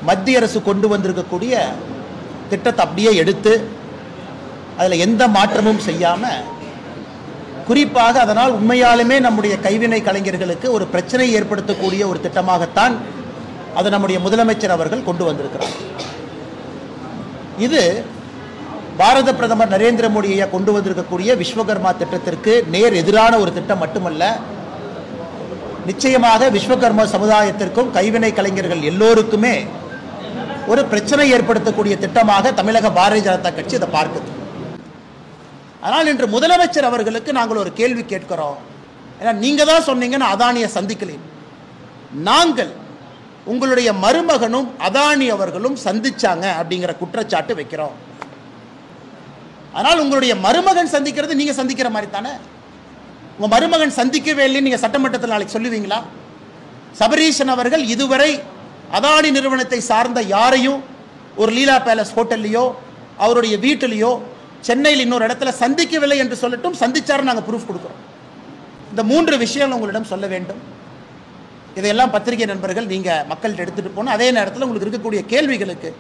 மத்திய அரசு கொண்டு வந்திருக்கக்கூடிய திட்டத்தை அப்படியே எடுத்து அதில் எந்த மாற்றமும் செய்யாமல், குறிப்பாக அதனால் உண்மையாலுமே நம்முடைய கைவினை கலைஞர்களுக்கு ஒரு பிரச்சனை ஏற்படுத்தக்கூடிய ஒரு திட்டமாகத்தான் அதை நம்முடைய முதலமைச்சர் அவர்கள் கொண்டு வந்திருக்கிறார். இது பாரத பிரதமர் நரேந்திர மோடியை கொண்டு வந்திருக்கக்கூடிய விஸ்வகர்மா திட்டத்திற்கு நேர் எதிரான ஒரு திட்டம் மட்டுமல்ல, நிச்சயமாக விஸ்வகர்மா சமுதாயத்திற்கும் கைவினை கலைஞர்கள் எல்லோருக்குமே ஒரு பிரச்சனை ஏற்படுத்தக்கூடிய திட்டமாக தமிழக பாரதிய ஜனதா கட்சி அதை பார்க்குது. ஆனால் இன்று முதலமைச்சர் அவர்களுக்கு நாங்கள் ஒரு கேள்வி கேட்கிறோம். ஏன்னா நீங்க தான் சொன்னீங்க நான் அதானியை சந்திக்கலை. நாங்கள் உங்களுடைய மருமகனும் அதானி அவர்களும் சந்திச்சாங்க அப்படிங்கிற குற்றச்சாட்டு வைக்கிறோம். ஆனால் உங்களுடைய மருமகன் சந்திக்கிறது நீங்க சந்திக்கிற மாதிரி தானே. உங்க மருமகன் சந்திக்கவே இல்லை நீங்க சட்டமன்றத்தில் நாளைக்கு சொல்லுவீங்களா? சபரீஷன் அவர்கள் இதுவரை அதானி நிறுவனத்தை சார்ந்த யாரையும் ஒரு லீலா பேலஸ் ஹோட்டல்லையோ அவருடைய வீட்டிலையோ சென்னையில் இன்னொரு இடத்துல சந்திக்கவில்லை என்று சொல்லட்டும், சந்திச்சாரு நாங்கள் ப்ரூஃப் கொடுக்குறோம். இந்த 3 விஷயங்கள் உங்களிடம் சொல்ல வேண்டும். இதையெல்லாம் பத்திரிகை நண்பர்கள் நீங்கள் மக்கள்கிட்ட எடுத்துகிட்டு போனால் அதே நேரத்தில் உங்களுக்கு இருக்கக்கூடிய கேள்விகளுக்கு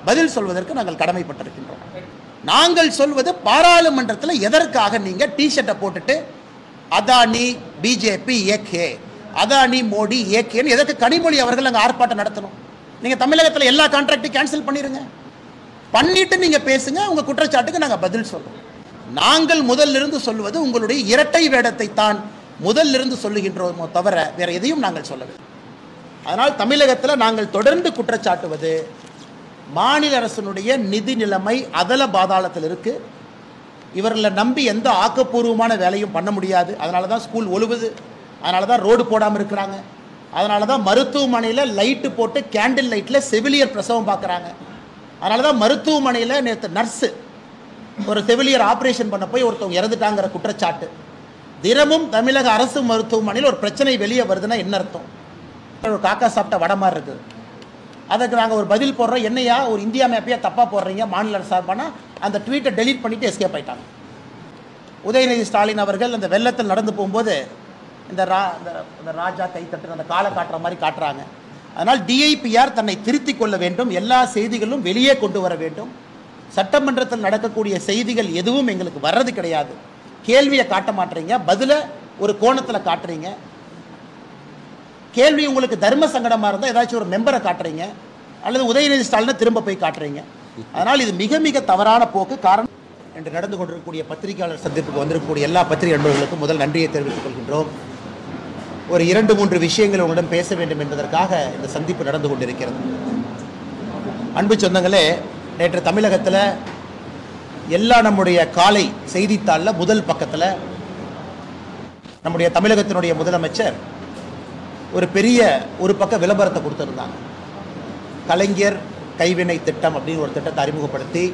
பதில் சொல்வதற்கு நாங்கள் கடமைப்பட்டிருக்கின்றோம். நாங்கள் சொல்வது பாராளுமன்றத்தில் எதற்காக நீங்கள் டிஷர்ட்டை போட்டுட்டு அதானி பிஜேபி ஏகே, அதானி மோடி ஏகேன்னு எதற்கு கனிமொழி அவர்கள் அங்கே ஆர்ப்பாட்டம் நடத்தணும்? நீங்கள் தமிழகத்தில் எல்லா கான்ட்ராக்டையும் கேன்சல் பண்ணிடுங்க, பண்ணிட்டு நீங்கள் பேசுங்க, உங்கள் குற்றச்சாட்டுக்கு நாங்கள் பதில் சொல்கிறோம். நாங்கள் முதலிருந்து சொல்வது உங்களுடைய இரட்டை வேடத்தை தான் முதலிருந்து சொல்லுகின்றோமோ தவிர வேற எதையும் நாங்கள் சொல்லவில்லை. அதனால் தமிழகத்தில் நாங்கள் தொடர்ந்து குற்றச்சாட்டுவது மாநில அரசினுடைய நிதி நிலைமை அதல பாதாளத்தில் இருக்கு. இவர்களை நம்பி எந்த ஆக்கப்பூர்வமான வேலையும் பண்ண முடியாது. அதனால தான் ஸ்கூல் ஒழுகுது, அதனால தான் ரோடு போடாமல் இருக்கிறாங்க, அதனால தான் மருத்துவமனையில் லைட்டு போட்டு கேண்டில் லைட்டில் செவிலியர் பிரசவம் பார்க்குறாங்க, அதனால தான் மருத்துவமனையில் நேற்று நர்ஸு ஒரு செவிலியர் ஆப்ரேஷன் பண்ண போய் ஒருத்தவங்க இறந்துட்டாங்கிற குற்றச்சாட்டு. தினமும் தமிழக அரசு மருத்துவமனையில் ஒரு பிரச்சனை வெளியே வருதுன்னா என்ன அர்த்தம்? ஒரு காக்கா சாப்பிட்ட வடை மாதிரி இருக்குது. அதுக்கு நாங்கள் ஒரு பதில் போடுறோம். என்னையா ஒரு இந்தியா மேப்பையா தப்பாக போடுறீங்க மாநில அரசு சார்பானா அந்த ட்வீட்டை டெலீட் பண்ணிவிட்டு எஸ்கேப் ஆயிட்டாங்க. உதயநிதி ஸ்டாலின் அவர்கள் அந்த வெள்ளத்தில் நடந்து போகும்போது இந்த ராஜா கை தட்டு அந்த காலை காட்டுற மாதிரி காட்டுறாங்க. அதனால் டிஐபிஆர் தன்னை திருத்தி கொள்ள வேண்டும், எல்லா செய்திகளும் வெளியே கொண்டு வர வேண்டும். சட்டமன்றத்தில் நடக்கக்கூடிய செய்திகள் எதுவும் எங்களுக்கு வர்றது கிடையாது. கேள்வியை காட்ட மாட்டீங்க, பதில ஒரு கோணத்தில் காட்டுறீங்க. கேள்வி உங்களுக்கு தர்ம சங்கடமாக இருந்தால் ஏதாச்சும் ஒரு மெம்பரை காட்டுறீங்க, அல்லது உதயநிதி ஸ்டாலினை திரும்ப போய் காட்டுறீங்க. அதனால் இது மிக மிக தவறான போக்கு. காரணம் என்று நடந்து கொண்டிருக்கக்கூடிய பத்திரிகையாளர் சந்திப்புக்கு வந்திருக்கக்கூடிய எல்லா பத்திரிகை நண்பர்களுக்கும் முதல் நன்றியை தெரிவித்துக் கொள்கின்றோம். ஒரு 2-3 விஷயங்கள் உங்களிடம் பேச வேண்டும் என்பதற்காக இந்த சந்திப்பு நடந்து கொண்டிருக்கிறது. அன்பு சொந்தங்களே, நேற்று தமிழகத்தில் எல்லா நம்முடைய காலை செய்தித்தாளில் முதல் பக்கத்தில் நம்முடைய தமிழகத்தினுடைய முதலமைச்சர் ஒரு பெரிய ஒரு பக்க விளம்பரத்தை கொடுத்துருந்தாங்க. கலைஞர் கைவினை திட்டம் அப்படின்னு ஒரு திட்டத்தை அறிமுகப்படுத்தி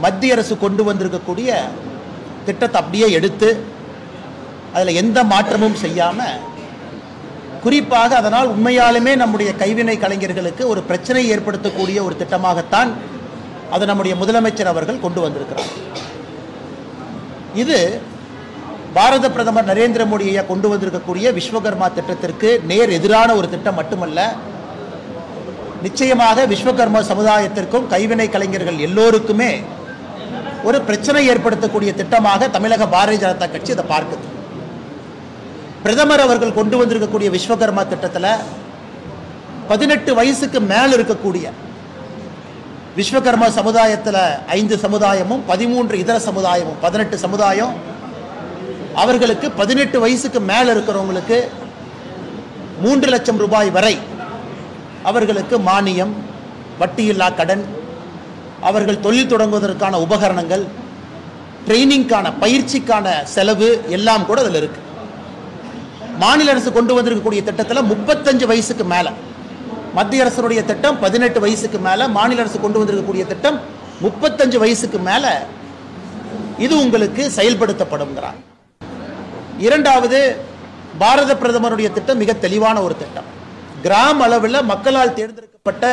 மத்திய அரசு கொண்டு வந்திருக்கக்கூடிய திட்டத்தை அப்படியே எடுத்து அதில் எந்த மாற்றமும் செய்யாமல், குறிப்பாக அதனால் உண்மையாலுமே நம்முடைய கைவினை கலைஞர்களுக்கு ஒரு பிரச்சனை ஏற்படுத்தக்கூடிய ஒரு திட்டமாகத்தான் அதை நம்முடைய முதலமைச்சர் அவர்கள் கொண்டு வந்திருக்கிறார். இது பாரத பிரதமர் நரேந்திர மோடியை கொண்டு வந்திருக்கக்கூடிய விஸ்வகர்மா திட்டத்திற்கு நேர் எதிரான ஒரு திட்டம் மட்டுமல்ல, நிச்சயமாக விஸ்வகர்மா சமுதாயத்திற்கும் கைவினை கலைஞர்கள் எல்லோருக்குமே ஒரு பிரச்சனை ஏற்படுத்தக்கூடிய திட்டமாக தமிழக பாரதிய ஜனதா கட்சி அதை பார்க்குது. பிரதமர் அவர்கள் கொண்டு வந்திருக்கக்கூடிய விஸ்வகர்மா திட்டத்தில் 18 வயசுக்கு மேல் இருக்கக்கூடிய விஸ்வகர்மா சமுதாயத்தில் 5 சமுதாயமும் 13 இதர சமுதாயமும் 18 சமுதாயம், அவர்களுக்கு 18 வயசுக்கு மேல் இருக்கிறவங்களுக்கு 3 லட்சம் ரூபாய் வரை அவர்களுக்கு மானியம், வட்டியில்லா கடன், அவர்கள் தொழில் தொடங்குவதற்கான உபகரணங்கள், ட்ரைனிங்கான பயிற்சிக்கான செலவு எல்லாம் கூட அதில் இருக்கு. மாநில அரசு கொண்டு வந்திருக்கக்கூடிய திட்டத்தில் 35 வயசுக்கு மேலே, மத்திய அரசுடைய திட்டம் 18 வயசுக்கு மேலே, மாநில அரசு கொண்டு வந்திருக்கக்கூடிய திட்டம் 35 வயசுக்கு மேலே இது உங்களுக்கு செயல்படுத்தப்படுங்கிறார். இரண்டாவது, பாரத பிரதமருடைய திட்டம் மிக தெளிவான ஒரு திட்டம். கிராம அளவில் மக்களால் தேர்ந்தெடுக்கப்பட்ட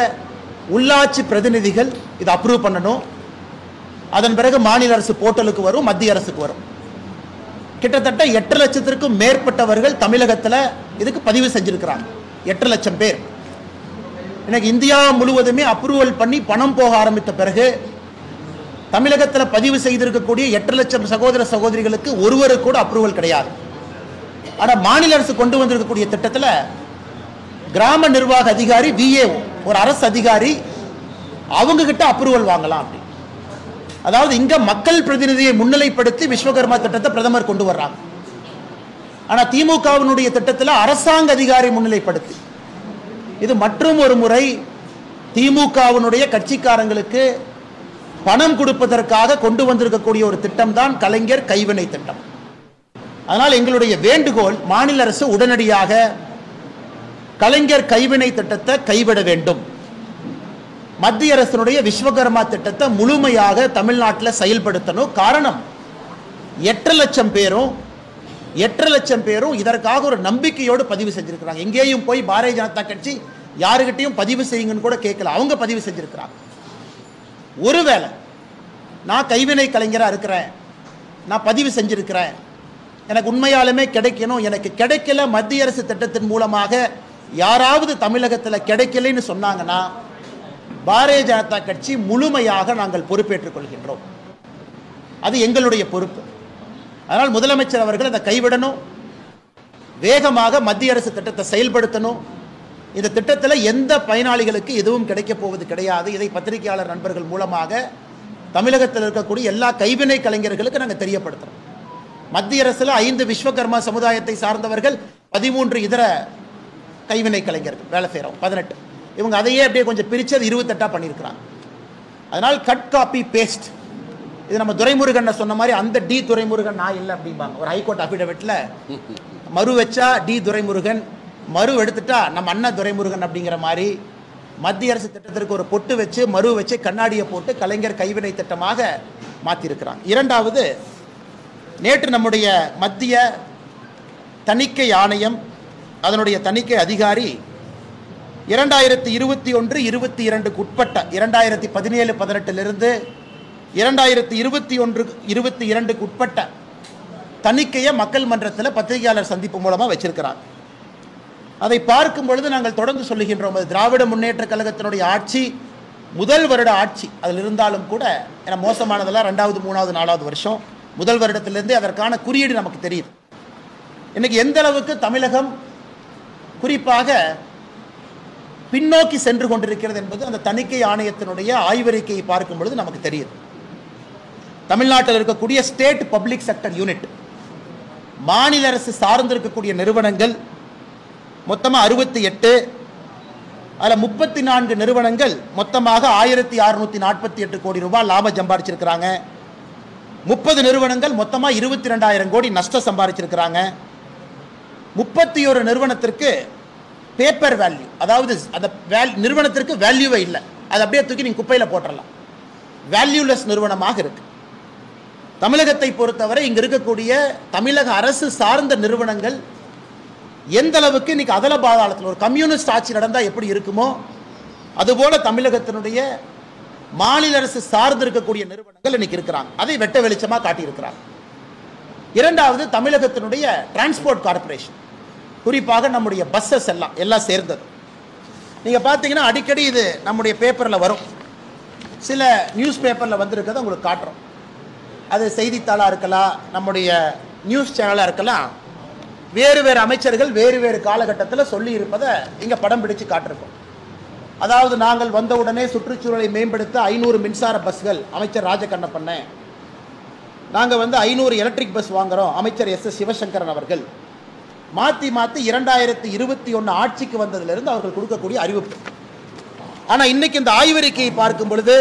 உள்ளாட்சி பிரதிநிதிகள் இதை அப்ரூவ் பண்ணணும். அதன் பிறகு மாநில அரசு போர்ட்டலுக்கு வரும், மத்திய அரசுக்கு வரும். கிட்டத்தட்ட 8 லட்சத்திற்கும் மேற்பட்டவர்கள் தமிழகத்தில் இதுக்கு பதிவு செஞ்சிருக்கிறாங்க. 8 லட்சம் பேர். எனக்கு இந்தியா முழுவதுமே அப்ரூவல் பண்ணி பணம் போக ஆரம்பித்த பிறகு தமிழகத்தில் பதிவு செய்திருக்கக்கூடிய 8 லட்சம் சகோதர சகோதரிகளுக்கு ஒருவருக்கு கூட அப்ரூவல் கிடையாது. ஆனால் மாநில அரசு கொண்டு வந்திருக்கக்கூடிய திட்டத்தில் கிராம நிர்வாக அதிகாரி விஏஓ ஒரு அரசு அதிகாரி அவங்க கிட்ட அப்ரூவல் வாங்கலாம் அப்படி. அதாவது இங்க மக்கள் பிரதிநிதியை முன்னிலைப்படுத்தி விஸ்வகர்மா திட்டத்தை பிரதமர் கொண்டு வர்றாங்க. ஆனா திமுகவினுடைய திட்டத்தில் அரசாங்க அதிகாரி முன்னிலைப்படுத்தி இது மற்றும் ஒரு முறை திமுகவினுடைய கட்சிக்காரங்களுக்கு பணம் கொடுப்பதற்காக கொண்டு வந்திருக்கக்கூடிய ஒரு திட்டம் தான் கலைஞர் கைவினை திட்டம். அதனால் எங்களுடைய வேண்டுகோள், மாநில அரசு உடனடியாக கலைஞர் கைவினை திட்டத்தை கைவிட வேண்டும். மத்திய அரசினுடைய விஸ்வகர்மா திட்டத்தை முழுமையாக தமிழ்நாட்டில் செயல்படுத்தணும். காரணம் 8 லட்சம் பேரும் இதற்காக ஒரு நம்பிக்கையோடு பதிவு செஞ்சிருக்கிறாங்க. எங்கேயும் போய் பாரதிய ஜனதா கட்சி யாருக்கிட்டையும் பதிவு செய்யுங்கன்னு கூட கேட்கல, அவங்க பதிவு செஞ்சிருக்கிறாங்க. ஒருவேளை நான் கைவினை கலைஞராக இருக்கிறேன், நான் பதிவு செஞ்சிருக்கிறேன், எனக்கு உண்மையாலுமே கிடைக்கணும், எனக்கு கிடைக்கல, மத்திய அரசு திட்டத்தின் மூலமாக யாராவது தமிழகத்தில் கிடைக்கலன்னு சொன்னாங்கன்னா பாரதிய ஜனதா கட்சி முழுமையாக நாங்கள் பொறுப்பேற்றுக் கொள்கின்றோம். அது எங்களுடைய பொறுப்பு. அதனால் முதலமைச்சர் அவர்கள் அதை கைவிடணும், வேகமாக மத்திய அரசு திட்டத்தை செயல்படுத்தணும். இந்த திட்டத்தில் எந்த பயனாளிகளுக்கு எதுவும் கிடைக்கப் போவது கிடையாது. இதை பத்திரிகையாளர் நண்பர்கள் மூலமாக தமிழகத்தில் இருக்கக்கூடிய எல்லா கைவினை கலைஞர்களுக்கு நாங்கள் தெரியப்படுத்துகிறோம். மத்திய அரசில் 5 விஸ்வகர்மா சமுதாயத்தை சார்ந்தவர்கள், 13 இதர கைவினை கலைஞர்கள் வேலை செய்கிறோம், 18. இவங்க அதையே அப்படியே கொஞ்சம் பிரித்து அது 28 பண்ணியிருக்கிறாங்க. அதனால் கட் காப்பி பேஸ்ட், இது நம்ம துரைமுருகன் சொன்ன மாதிரி அந்த டி துரைமுருகன் நான் இல்லை அப்படிம்பாங்க. ஒரு ஹைகோர்ட் அஃபிடவிட்டில் மறு வச்சா டி துரைமுருகன், மறு எடுத்துட்டா நம்ம அண்ணா துரைமுருகன் அப்படிங்கிற மாதிரி மத்திய அரசு திட்டத்திற்கு ஒரு பொட்டு வச்சு மறு வச்சு கண்ணாடியை போட்டு கலைஞர் கைவினை திட்டமாக மாற்றியிருக்கிறாங்க. இரண்டாவது, நேற்று நம்முடைய மத்திய தணிக்கை ஆணையம் அதனுடைய தணிக்கை அதிகாரி 2021-22 உட்பட்ட 2017-18 2021-22 உட்பட்ட தணிக்கையை மக்கள் மன்றத்தில் பத்திரிகையாளர் சந்திப்பு மூலமாக வச்சிருக்கிறாங்க. அதை பார்க்கும் பொழுது நாங்கள் தொடர்ந்து சொல்லுகின்றோம், அது திராவிட முன்னேற்ற கழகத்தினுடைய ஆட்சி முதல் வருட ஆட்சி அதில் இருந்தாலும் கூட, ஏன்னா மோசமானதெல்லாம் 2வது 3வது 4வது வருஷம், முதல் வருடத்திலிருந்தே அதற்கான குறியீடு நமக்கு தெரியுது. இன்னைக்கு எந்த அளவுக்கு தமிழகம் குறிப்பாக பின்னோக்கி சென்று கொண்டிருக்கிறது என்பது அந்த தணிக்கை ஆணையத்தினுடைய ஆய்வறிக்கையை பார்க்கும் பொழுது நமக்கு தெரியுது. தமிழ்நாட்டில் இருக்கக்கூடிய ஸ்டேட் பப்ளிக் செக்டர் யூனிட், மாநில அரசு சார்ந்திருக்கக்கூடிய நிறுவனங்கள் மொத்தமாக 68, அதில் 34 நிறுவனங்கள் மொத்தமாக 1648 கோடி ரூபாய் லாபம் சம்பாதிச்சிருக்கிறாங்க. 30 நிறுவனங்கள் மொத்தமாக 22,000 கோடி நஷ்டம் சம்பாதிச்சிருக்கிறாங்க. 31 நிறுவனத்திற்கு பேப்பர் வேல்யூ, அதாவது அந்த நிறுவனத்திற்கு வேல்யூவே இல்லை, அதை அப்படியே தூக்கி நீங்கள் குப்பையில் போட்டுடலாம், வேல்யூலெஸ் நிறுவனமாக இருக்கு. தமிழகத்தை பொறுத்தவரை இங்கே இருக்கக்கூடிய தமிழக அரசு சார்ந்த நிறுவனங்கள் எந்த அளவுக்கு இன்னைக்கு அதல பாதாளத்தில், ஒரு கம்யூனிஸ்ட் ஆட்சி நடந்தால் எப்படி இருக்குமோ அதுபோல தமிழகத்தினுடைய மாநில அரசு சார்ந்து இருக்கக்கூடிய நிறுவனங்கள் இன்னைக்கு இருக்கிறாங்க. அதை வெட்ட வெளிச்சமாக காட்டியிருக்கிறாங்க. இரண்டாவது, தமிழகத்தினுடைய டிரான்ஸ்போர்ட் கார்பரேஷன், குறிப்பாக நம்முடைய பஸ்ஸஸ் எல்லாம் சேர்ந்தது. நீங்கள் பார்த்தீங்கன்னா அடிக்கடி இது நம்முடைய பேப்பரில் வரும், சில நியூஸ் பேப்பரில் வந்திருக்கிறத உங்களுக்கு காட்டுறோம். அது செய்தித்தாளாக இருக்கலாம், நம்முடைய நியூஸ் சேனலாக இருக்கலாம், வேறு வேறு அமைச்சர்கள் வேறு வேறு காலகட்டத்தில் சொல்லி இருப்பதை இங்கே படம் பிடிச்சு காட்டிருக்கோம். அதாவது நாங்கள் வந்தவுடனே சுற்றுச்சூழலை மேம்படுத்த 500 மின்சார பஸ்கள் அமைச்சர் ராஜகண்ணப்பண்ண, நாங்கள் 500 எலக்ட்ரிக் பஸ் வாங்குகிறோம் அமைச்சர் எஸ் சிவசங்கரன் அவர்கள், மாற்றி 2021 ஆட்சிக்கு வந்ததிலிருந்து அவர்கள் கொடுக்கக்கூடிய அறிவிப்பு. ஆனால் இன்னைக்கு இந்த ஆய்வறிக்கையை பார்க்கும் பொழுது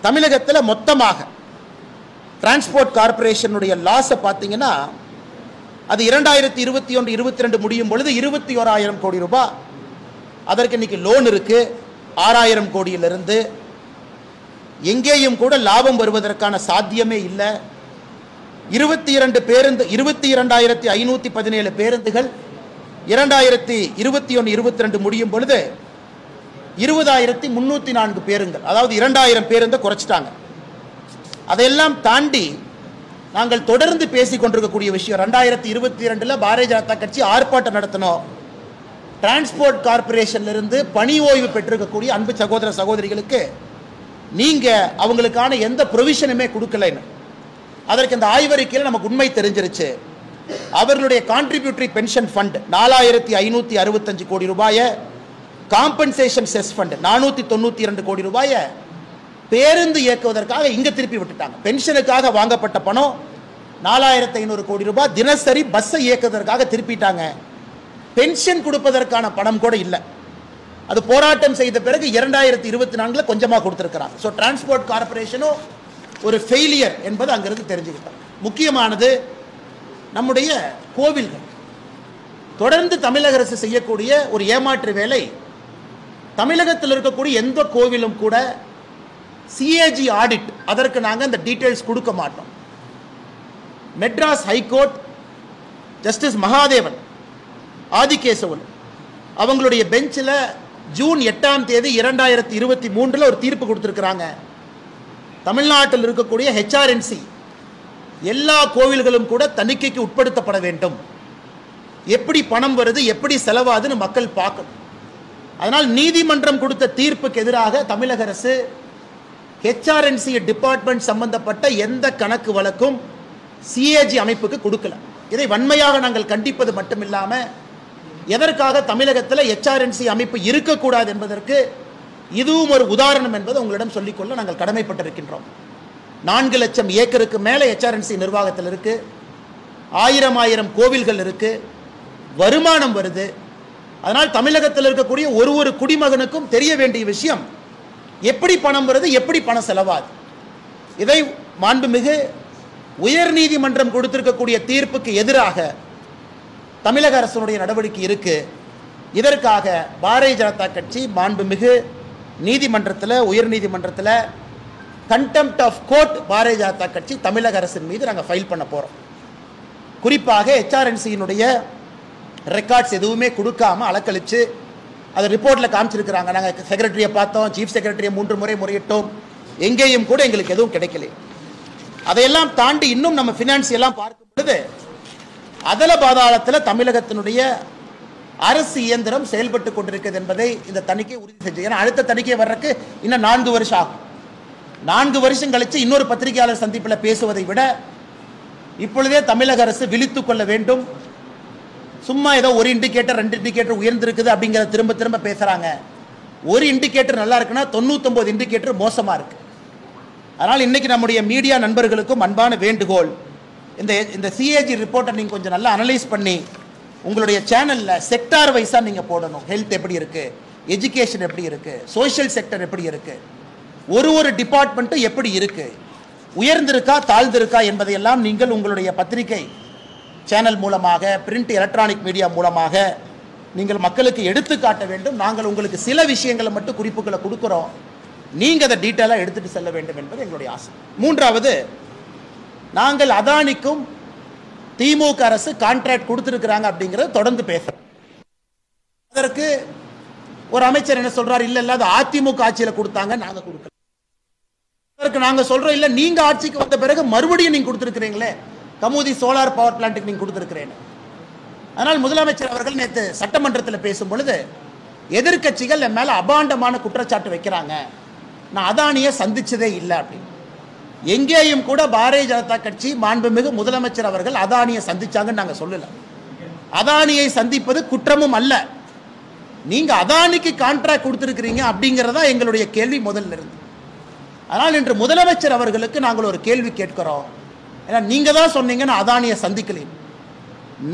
தமிழகத்தில் மொத்தமாக டிரான்ஸ்போர்ட் கார்பரேஷனுடைய லாஸை பார்த்தீங்கன்னா அது 2021-22 முடியும் பொழுது 21,000 கோடி ரூபாய். அதற்கு இன்னைக்கு லோன் இருக்கு 6,000 கோடியிலிருந்து. எங்கேயும் கூட லாபம் வருவதற்கான சாத்தியமே இல்லை. 22,517 பேருந்துகள் 2021-22 முடியும் பொழுது 20,304 பேருந்துகள், அதாவது 2,000 பேருந்தை குறைச்சிட்டாங்க. அதையெல்லாம் தாண்டி நாங்கள் தொடர்ந்து பேசிக் கொண்டிருக்கக்கூடிய விஷயம், 2022 பாரதிய ஜனதா கட்சி ஆர்ப்பாட்டம் நடத்தணும், டிரான்ஸ்போர்ட் கார்பரேஷன்ல இருந்து பணி ஓய்வு பெற்றிருக்கக்கூடிய அன்பு சகோதர சகோதரிகளுக்கு நீங்க அவங்களுக்கான எந்த ப்ரொவிஷனுமே கொடுக்கலன்னு அதற்கு இந்த ஆய்வறிக்கையில் நமக்கு உண்மை தெரிஞ்சிருச்சு. அவர்களுடைய கான்ட்ரிபியூட்டரி பென்ஷன் ஃபண்ட் 4565 கோடி ரூபாயை, காம்பன்சேஷன் செஸ் ஃபண்ட் 492 கோடி ரூபாயை பேருந்து இயக்குவதற்காக இங்க திருப்பி விட்டுட்டாங்க. பென்ஷனுக்காக வாங்கப்பட்ட பணம் 4500 கோடி ரூபாய் தினசரி பஸ்ஸை இயக்குவதற்காக திருப்பிட்டாங்க. பென்ஷன் கொடுப்பதற்கான பணம் கூட இல்லை. அது போராட்டம் செய்த பிறகு 2024 கொஞ்சமாக கொடுத்துருக்கிறாங்க. ஸோ டிரான்ஸ்போர்ட் கார்பரேஷனும் ஒரு ஃபெயிலியர் என்பது அங்கிருந்து தெரிஞ்சுக்கிட்டாங்க. முக்கியமானது நம்முடைய கோவில்கள். தொடர்ந்து தமிழக அரசு செய்யக்கூடிய ஒரு ஏமாற்று வேலை, தமிழகத்தில் இருக்கக்கூடிய எந்த கோவிலும் கூட சிஏஜி ஆடிட் அதற்கு நாங்கள் அந்த டீட்டெயில்ஸ் கொடுக்க மாட்டோம். மெட்ராஸ் ஹைகோர்ட் ஜஸ்டிஸ் மகாதேவன் ஆதிகேசவன் அவங்களுடைய பெஞ்சில் ஜூன் 8ஆம் தேதி 2023 ஒரு தீர்ப்பு கொடுத்துருக்கிறாங்க. தமிழ்நாட்டில் இருக்கக்கூடிய ஹெச்ஆர்என்சி எல்லா கோவில்களும் கூட தணிக்கைக்கு உட்படுத்தப்பட வேண்டும். எப்படி பணம் வருது, எப்படி செலவாதுன்னு மக்கள் பார்க்கணும். அதனால் நீதிமன்றம் கொடுத்த தீர்ப்புக்கு எதிராக தமிழக அரசு ஹெச்ஆர்என்சி டிபார்ட்மெண்ட் சம்பந்தப்பட்ட எந்த கணக்கு வழக்கும் சிஏஜி அமைப்புக்கு கொடுக்கல. இதை வன்மையாக நாங்கள் கண்டிப்பது மட்டுமில்லாமல் எதற்காக தமிழகத்தில் ஹெச்ஆர்என்சி அமைப்பு இருக்கக்கூடாது என்பதற்கு இதுவும் ஒரு உதாரணம் என்பதை உங்களிடம் சொல்லிக்கொள்ள நாங்கள் கடமைப்பட்டிருக்கின்றோம். 4 லட்சம் ஏக்கருக்கு மேலே ஹெச்ஆர்என்சி நிர்வாகத்தில் இருக்கு. 1000 கோவில்கள் இருக்கு, வருமானம் வருது. அதனால் தமிழகத்தில் இருக்கக்கூடிய ஒரு குடிமகனுக்கும் தெரிய வேண்டிய விஷயம் எப்படி பணம் வருது, எப்படி பணம் செலவாது. இதை மாண்புமிகு உயர் நீதிமன்றம் கொடுத்திருக்கக்கூடிய தீர்ப்புக்கு எதிராக தமிழக அரசுடைய நடவடிக்கை இருக்கு. இதற்காக பாரதிய ஜனதா கட்சி மாண்புமிகு நீதிமன்றத்தில், உயர் நீதிமன்றத்தில் contempt of court Bharatiya Janata கட்சி தமிழக அரசின் மீது நாங்கள் ஃபைல் பண்ண போகிறோம். குறிப்பாக ஹெச்ஆர்என்சியினுடைய ரெக்கார்ட்ஸ் எதுவுமே கொடுக்காம அலக்கழித்து அதை ரிப்போர்ட்டில் காமிச்சிருக்கிறாங்க. நாங்கள் செக்ரட்டரியை பார்த்தோம், சீஃப் செக்ரட்டரியை 3 முறை முறையிட்டோம், எங்கேயும் கூட எங்களுக்கு எதுவும் கிடைக்கல. அதையெல்லாம் தாண்டி இன்னும் நம்ம ஃபினான்ஸ் எல்லாம் பார்க்கும் பொழுது அதல பாதாளத்தில் தமிழகத்தினுடைய அரசு இயந்திரம் செயல்பட்டு கொண்டிருக்கிறது என்பதை இந்த தணிக்கை உறுதி செஞ்சு. ஏன்னா அடுத்த தணிக்கை வர்றதுக்கு இன்னும் 4 வருஷம் ஆகும். 4 வருஷம் கழித்து இன்னொரு பத்திரிகையாளர் சந்திப்பில் பேசுவதை விட இப்பொழுதே தமிழக அரசு விழித்துக் கொள்ள வேண்டும். சும்மா ஏதோ ஒரு இண்டிகேட்டர் 2 இண்டிகேட்டர் உயர்ந்திருக்குது அப்படிங்கிறத திரும்ப திரும்ப பேசுகிறாங்க. ஒரு இண்டிகேட்டர் நல்லா இருக்குன்னா 99 இண்டிகேட்டர் மோசமாக இருக்கு. அதனால் இன்னைக்கு நம்முடைய மீடியா நண்பர்களுக்கும் அன்பான வேண்டுகோள், இந்த சிஏஜி ரிப்போர்ட்டை நீங்கள் கொஞ்சம் நல்லா அனலைஸ் பண்ணி உங்களுடைய சேனலில் செக்டார் வைஸாக நீங்கள் போடணும். ஹெல்த் எப்படி இருக்குது, எஜுகேஷன் எப்படி இருக்குது, சோஷியல் செக்டர் எப்படி இருக்குது, ஒரு டிபார்ட்மெண்ட்டும் எப்படி இருக்குது, உயர்ந்திருக்கா தாழ்ந்திருக்கா என்பதையெல்லாம் நீங்கள் உங்களுடைய பத்திரிகை சேனல் மூலமாக, பிரிண்ட் எலக்ட்ரானிக் மீடியா மூலமாக நீங்கள் மக்களுக்கு எடுத்து காட்ட வேண்டும். நாங்கள் உங்களுக்கு சில விஷயங்களை மட்டும் குறிப்புகளை கொடுக்குறோம், நீங்கள் அதை டீட்டெயிலாக எடுத்துகிட்டு செல்ல வேண்டும் என்பது எங்களுடைய ஆசை. 3வது, நாங்கள் அதானிக்கும் திமுக அரசு கான்ட்ராக்ட் கொடுத்துருக்கிறாங்க அப்படிங்கிறத தொடர்ந்து பேசுகிறோம். அதற்கு ஒரு அமைச்சர் என்ன சொல்றாரு, இல்லை அது அதிமுக ஆட்சியில் கொடுத்தாங்க, நாங்கள் கொடுக்கல. அதற்கு நாங்கள் சொல்றோம், இல்லை நீங்க ஆட்சிக்கு வந்த பிறகு மறுபடியும் நீங்க கொடுத்துருக்கிறீங்களே, கமுதி சோலார் பவர் பிளான்ட்டுக்கு நீங்க கொடுத்துருக்கிறேன். அதனால் முதலமைச்சர் அவர்கள் நேற்று சட்டமன்றத்தில் பேசும் பொழுது எதிர்கட்சிகள் என் மேல அபாண்டமான குற்றச்சாட்டு வைக்கிறாங்க, நான் அதானியை சந்திச்சதே இல்லை அப்படின்னு. எங்கேயும் கூட பாரதிய ஜனதா கட்சி மாண்புமிகு முதலமைச்சர் அவர்கள் அதானியை சந்திச்சாங்கன்னு நாங்கள் சொல்லல. அதானியை சந்திப்பது குற்றமும் அல்ல. நீங்க அதானிக்கு கான்ட்ராக்ட் கொடுத்துருக்கிறீங்க அப்படிங்கிறதா எங்களுடைய கேள்வி முதல்ல இருந்து. ஆனால் இன்று முதலமைச்சர் அவர்களுக்கு நாங்கள் ஒரு கேள்வி கேட்கிறோம். ஏன்னா நீங்க தான் சொன்னீங்க நான் அதானியை சந்திக்கல.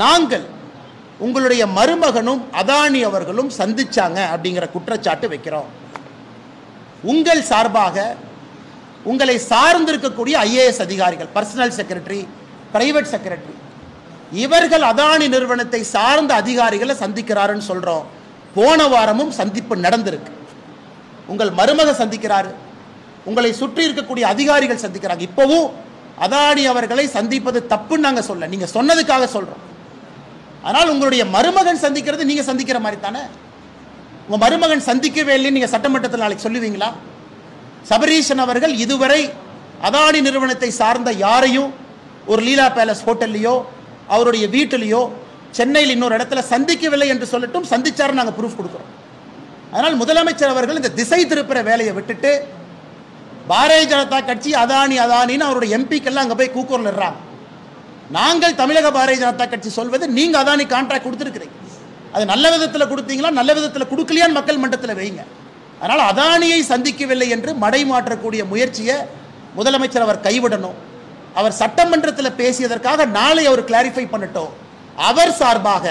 நாங்கள் உங்களுடைய மருமகனும் அதானி அவர்களும் சந்திச்சாங்க அப்படிங்கிற குற்றச்சாட்டு வைக்கிறோம். உங்கள் சார்பாக உங்களை சார்ந்திருக்கக்கூடிய ஐஏஎஸ் அதிகாரிகள், பர்சனல் செக்ரட்டரி, பிரைவேட் செக்ரட்டரி, இவர்கள் அதானி நிறுவனத்தை சார்ந்த அதிகாரிகளை சந்திக்கிறாருன்னு சொல்றோம். போன வாரமும் சந்திப்பு நடந்திருக்கு. உங்கள் மருமக சந்திக்கிறாரு, உங்களை சுற்றி இருக்கக்கூடிய அதிகாரிகள் சந்திக்கிறாங்க. இப்பவும் அதானி அவர்களை சந்திப்பது தப்புன்னு நாங்கள் சொல்ல, நீங்க சொன்னதுக்காக சொல்றோம். ஆனால் உங்களுடைய மருமகன் சந்திக்கிறது நீங்க சந்திக்கிற மாதிரி தானே. உங்க மருமகன் சந்திக்கவே இல்லைன்னு நீங்க சட்டமன்றத்தில் நாளைக்கு சொல்லுவீங்களா? சபரீஷன் அவர்கள் இதுவரை அதானி நிறுவனத்தை சார்ந்த யாரையும் ஒரு லீலா பேலஸ் ஹோட்டல்லையோ அவருடைய வீட்டிலையோ சென்னையில் இன்னொரு இடத்துல சந்திக்கவில்லை என்று சொல்லட்டும், சந்திச்சாரு, நாங்கள் ப்ரூஃப் கொடுக்குறோம். அதனால் முதலமைச்சர் அவர்கள் இந்த திசை திருப்புற வேலையை விட்டுட்டு பாரதிய ஜனதா கட்சி அதானின்னு அவருடைய எம்பிக்கெல்லாம் அங்கே போய் கூக்குரல் இடுறாங்க. நாங்கள் தமிழக பாரதிய ஜனதா கட்சி சொல்வது, நீங்க அதானி கான்ட்ராக்ட் கொடுத்துருக்கிறீங்க, அது நல்ல விதத்தில் கொடுத்தீங்களா, நல்ல விதத்தில் கொடுக்கலையான்னு மக்கள் மன்றத்தில் வைங்க. அதனால் அதானியை சந்திக்கவில்லை என்று மடை மாற்றக்கூடிய முயற்சியை முதலமைச்சர் அவர் கைவிடணும். அவர் சட்டமன்றத்தில் பேசியதற்காக நாளை அவர் கிளாரிஃபை பண்ணட்டும். அவர் சார்பாக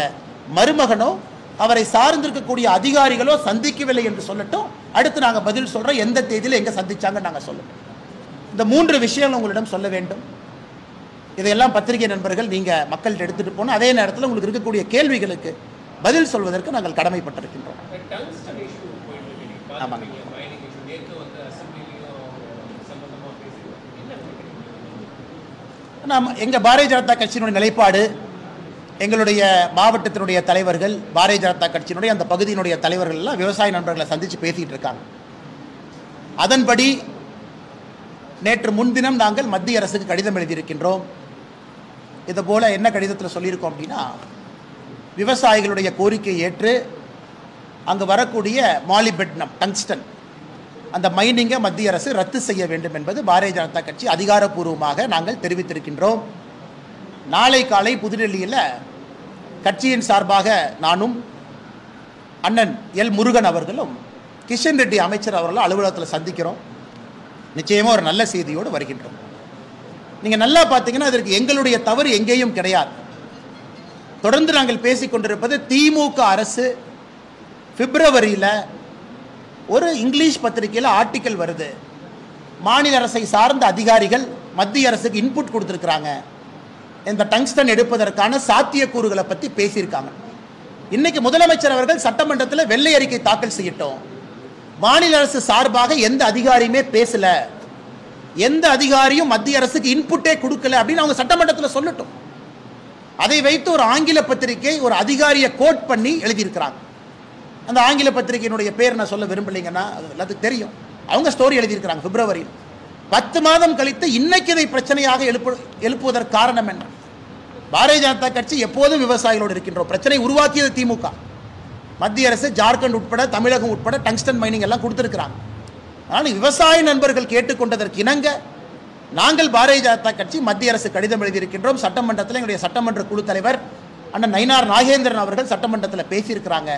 மருமகனோ அவரை சார்ந்திருக்கக்கூடிய அதிகாரிகளோ சந்திக்கவில்லை என்று சொல்லட்டும். அடுத்து நாங்கள் பதில் சொல்றோம், எந்த தேதியில் எங்க சந்திச்சாங்க நாங்கள் சொல்லட்டும். இந்த 3 விஷயங்கள் உங்களிடம் சொல்ல வேண்டும். இதையெல்லாம் பத்திரிகை நண்பர்கள் நீங்க மக்கள்கிட்ட எடுத்துட்டு போகணும். அதே நேரத்தில் உங்களுக்கு இருக்கக்கூடிய கேள்விகளுக்கு பதில் சொல்வதற்கு நாங்கள் கடமைப்பட்டிருக்கின்றோம். ஆமாங்க. நாம் எங்க பாரதிய ஜனதா கட்சியினுடைய நிலைப்பாடு, எங்களுடைய மாவட்டத்தினுடைய தலைவர்கள், பாரதிய ஜனதா கட்சியினுடைய அந்த பகுதியினுடைய தலைவர்கள் எல்லாம் விவசாய நண்பர்களை சந்தித்து பேசிட்டு இருக்காங்க. அதன்படி நேற்று முன்தினம் நாங்கள் மத்திய அரசுக்கு கடிதம் எழுதியிருக்கின்றோம். இது போல என்ன கடிதத்தில் சொல்லியிருக்கோம் அப்படின்னா, விவசாயிகளுடைய கோரிக்கையை ஏற்று அங்கு வரக்கூடிய மாலிபெட்னம் டங்ஸ்டன் அந்த மைனிங்கை மத்திய அரசு ரத்து செய்ய வேண்டும் என்பது பாரதிய ஜனதா கட்சி அதிகாரப்பூர்வமாக நாங்கள் தெரிவித்திருக்கின்றோம். நாளை காலை புதுடெல்லியில் கட்சியின் சார்பாக நானும் அண்ணன் எல் முருகன் அவர்களும் கிஷன் ரெட்டி அமைச்சர் அவர்களும் அலுவலகத்தில் சந்திக்கிறோம். நிச்சயமாக ஒரு நல்ல செய்தியோடு வருகின்றோம். நீங்கள் நல்லா பார்த்தீங்கன்னா அதற்கு எங்களுடைய தவறு எங்கேயும் கிடையாது. தொடர்ந்து நாங்கள் பேசிக்கொண்டிருப்பது, திமுக அரசு பிப்ரவரியில் ஒரு இங்கிலீஷ் பத்திரிகையில் ஆர்டிக்கல் வருது, மாநில அரசை சார்ந்த அதிகாரிகள் மத்திய அரசுக்கு இன்புட் கொடுத்துருக்குறாங்க, இந்த டங்ஸ்டன் எடுப்பதற்கான சாத்தியக்கூறுகளை பற்றி பேசியிருக்காங்க. இன்னைக்கு முதலமைச்சர் அவர்கள் சட்டமன்றத்தில் வெள்ளை அறிக்கை தாக்கல் செய்யட்டும். மாநில அரசு சார்பாக எந்த அதிகாரியுமே பேசல, எந்த அதிகாரியும் மத்திய அரசுக்கு இன்புட்டே கொடுக்கல அப்படின்னு அவங்க சட்டமன்றத்தில் சொல்லட்டும். அதை வைத்து ஒரு ஆங்கில பத்திரிகை ஒரு அதிகாரியை கோட் பண்ணி எழுதியிருக்கிறாங்க. அந்த ஆங்கில பத்திரிகையினுடைய பேர் நான் சொல்ல விரும்பலைங்கன்னா அது எல்லாத்துக்கும் தெரியும். அவங்க ஸ்டோரி எழுதியிருக்கிறாங்க பிப்ரவரியில். 10 மாதம் கழித்து இன்னைக்கு இதை பிரச்சனையாக எழுப்புவதற்கு காரணம் என்ன? பாரதிய ஜனதா கட்சி எப்போதும் விவசாயிகளோடு இருக்கின்றோம். பிரச்சனை உருவாக்கியது திமுக. மத்திய அரசு ஜார்க்கண்ட் உட்பட தமிழகம் உட்பட டங்ஸ்டன் மைனிங் எல்லாம் கொடுத்துருக்கிறாங்க. ஆனால் விவசாய நண்பர்கள் கேட்டுக்கொண்டதற்கு இணங்க நாங்கள் பாரதிய ஜனதா கட்சி மத்திய அரசு கடிதம் எழுதியிருக்கின்றோம். சட்டமன்றத்தில் எங்களுடைய சட்டமன்ற குழு தலைவர் அண்ணன் நயினார் நாகேந்திரன் அவர்கள் சட்டமன்றத்தில் பேசியிருக்கிறாங்க.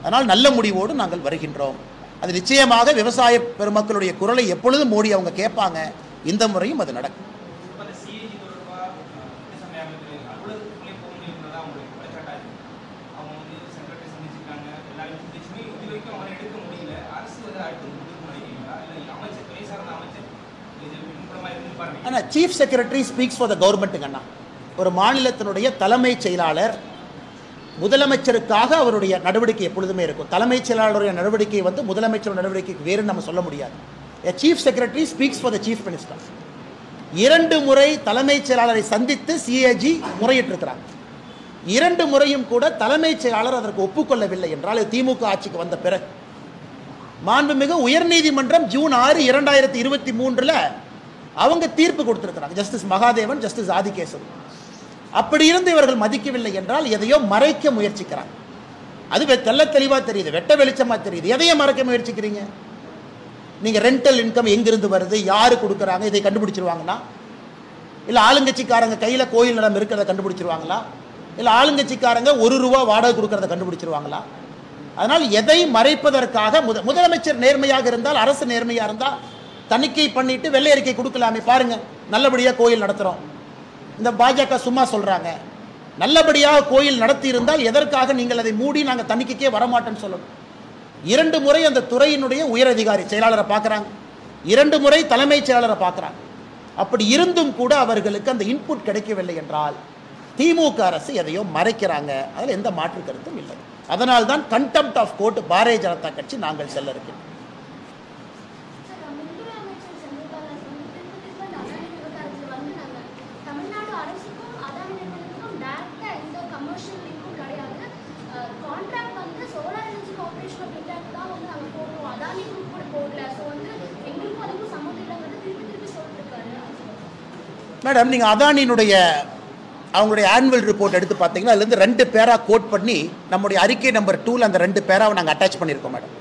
அதனால் நல்ல முடிவோடு நாங்கள் வருகின்றோம். அது நிச்சயமாக விவசாய பெருமக்களுடைய குரலை எப்பொழுதும் மோடி அவங்க கேட்பாங்க. இந்த முறையும் அது நடக்கும். ஆனால் chief secretary speaks for the கவர்மெண்ட்டுங்க அண்ணா. ஒரு மாநிலத்தினுடைய தலைமைச் செயலாளர் முதலமைச்சருக்காக அவருடைய நடவடிக்கை எப்பொழுதுமே இருக்கும். தலைமைச் செயலாளருடைய நடவடிக்கை முதலமைச்சர் நடவடிக்கைக்கு வேறு நம்ம சொல்ல முடியாது. Chief secretary speaks for the chief minister. 2 முறை தலைமைச் செயலாளரை சந்தித்து சிஏஜி முறையிட்டிருக்கிறாங்க. 2 முறையும் கூட தலைமைச் செயலாளர் அதற்கு ஒப்புக்கொள்ளவில்லை என்றால் திமுக ஆட்சிக்கு வந்த பிறகு மாண்புமிகு உயர்நீதிமன்றம் ஜூன் 6, 2023 அவங்க தீர்ப்பு கொடுத்திருக்கிறாங்க. Justice Mahadevan, justice Adikesavan. அப்படி இருந்து இவர்கள் மதிக்கவில்லை என்றால் எதையோ மறைக்க முயற்சிக்கிறாங்க. அது தெள்ள தெளிவா தெரியுது, வெட்ட வெளிச்சமா தெரியுது. எதையோ மறைக்க முயற்சிக்கிறீங்க. நீங்க ரெண்டல் இன்கம் எங்கிருந்து வருது, யாரு கொடுக்குறாங்க, இதை கண்டுபிடிச்சிருவாங்கன்னா? இல்ல ஆளுங்கட்சிக்காரங்க கையில கோயில் நிலம் இருக்கிறத கண்டுபிடிச்சிருவாங்களா? இல்ல ஆளுங்கட்சிக்காரங்க ₹1 வாடகை கொடுக்கறத கண்டுபிடிச்சிருவாங்களா? அதனால் எதை மறைப்பதற்காக முதலமைச்சர் நேர்மையாக இருந்தால், அரசு நேர்மையா இருந்தால் தணிக்கை பண்ணிட்டு வெள்ளை அறிக்கை கொடுக்கலாமே. பாருங்க, நல்லபடியா கோயில் நடத்துறோம். இந்த பாஜக சும்மா சொல்றாங்க. நல்லபடியாக கோயில் நடத்தி இருந்தால் எதற்காக நீங்கள் அதை மூடி நாங்கள் தணிக்கைக்கே வரமாட்டேன்னு சொல்லணும். 2 முறை அந்த துறையினுடைய உயர் அதிகாரி செயலாளரை பார்க்குறாங்க, 2 முறை தலைமைச் செயலாளரை பார்க்குறாங்க. அப்படி இருந்தும் கூட அவர்களுக்கு அந்த இன்புட் கிடைக்கவில்லை என்றால் திமுக அரசு எதையோ மறைக்கிறாங்க. அதில் எந்த மாற்று கருத்தும் இல்லை. அதனால்தான் contempt of court Bharatiya Janata கட்சி நாங்கள் செல்ல இருக்கிறோம். மேடம், நீங்கள் அதானியினுடைய அவங்களுடைய ஆனுவல் ரிப்போர்ட் எடுத்து பார்த்தீங்கன்னா அதுலேருந்து 2 பேரா கோட் பண்ணி நம்முடைய அறிக்கை நம்பர் 2ல் அந்த 2 பேராவை நாங்கள் அட்டாச் பண்ணியிருக்கோம் மேடம்.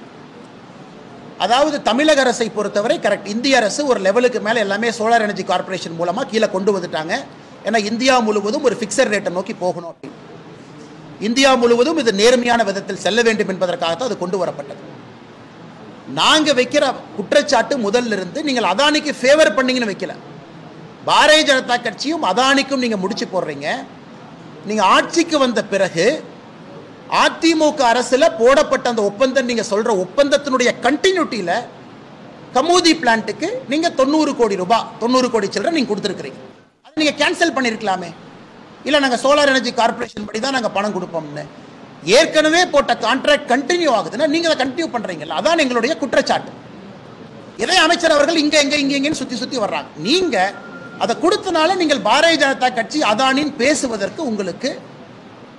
அதாவது தமிழக அரசை பொறுத்தவரை கரெக்ட், இந்திய அரசு ஒரு லெவலுக்கு மேலே எல்லாமே சோலார் எனர்ஜி கார்பரேஷன் மூலமாக கீழே கொண்டு வந்துட்டாங்க. ஏன்னா இந்தியா முழுவதும் ஒரு ஃபிக்ஸட் ரேட்டை நோக்கி போகணும் அப்படின்னு, இந்தியா முழுவதும் இது நேர்மையான விதத்தில் செல்ல வேண்டும் என்பதற்காகத்தான் அது கொண்டு வரப்பட்டது. நாங்கள் வைக்கிற குற்றச்சாட்டு முதல்ல இருந்து நீங்கள் அதானிக்கு ஃபேவர் பண்ணீங்கன்னு வைக்கல. பாரதிய ஜனதா கட்சியும் அதானிக்கும் நீங்கள் முடிச்சு போடுறீங்க. நீங்கள் ஆட்சிக்கு வந்த பிறகு அதிமுக அரசில் போடப்பட்ட அந்த ஒப்பந்தம், நீங்கள் சொல்கிற ஒப்பந்தத்தினுடைய கண்டினியூட்டியில் கமூதி பிளான்ட்டுக்கு நீங்கள் 90 கோடி ரூபாய் 90 கோடி சில்லறை நீங்கள் கொடுத்துருக்கிறீங்க. அதை நீங்கள் கேன்சல் பண்ணியிருக்கலாமே. இல்லை நாங்கள் சோலார் எனர்ஜி கார்பரேஷன் படி தான் நாங்கள் பணம் கொடுப்போம்னு. ஏற்கனவே போட்ட கான்ட்ராக்ட் கண்டினியூ ஆகுதுன்னா நீங்கள் அதை கண்டினியூ பண்ணுறீங்கல்ல, அதான் எங்களுடைய குற்றச்சாட்டு. இதை அமைச்சர் அவர்கள் இங்கேன்னு சுற்றி வர்றாங்க. நீங்கள் அதை கொடுத்தனால நீங்கள் பாரதிய ஜனதா கட்சி அதானின் பேசுவதற்கு உங்களுக்கு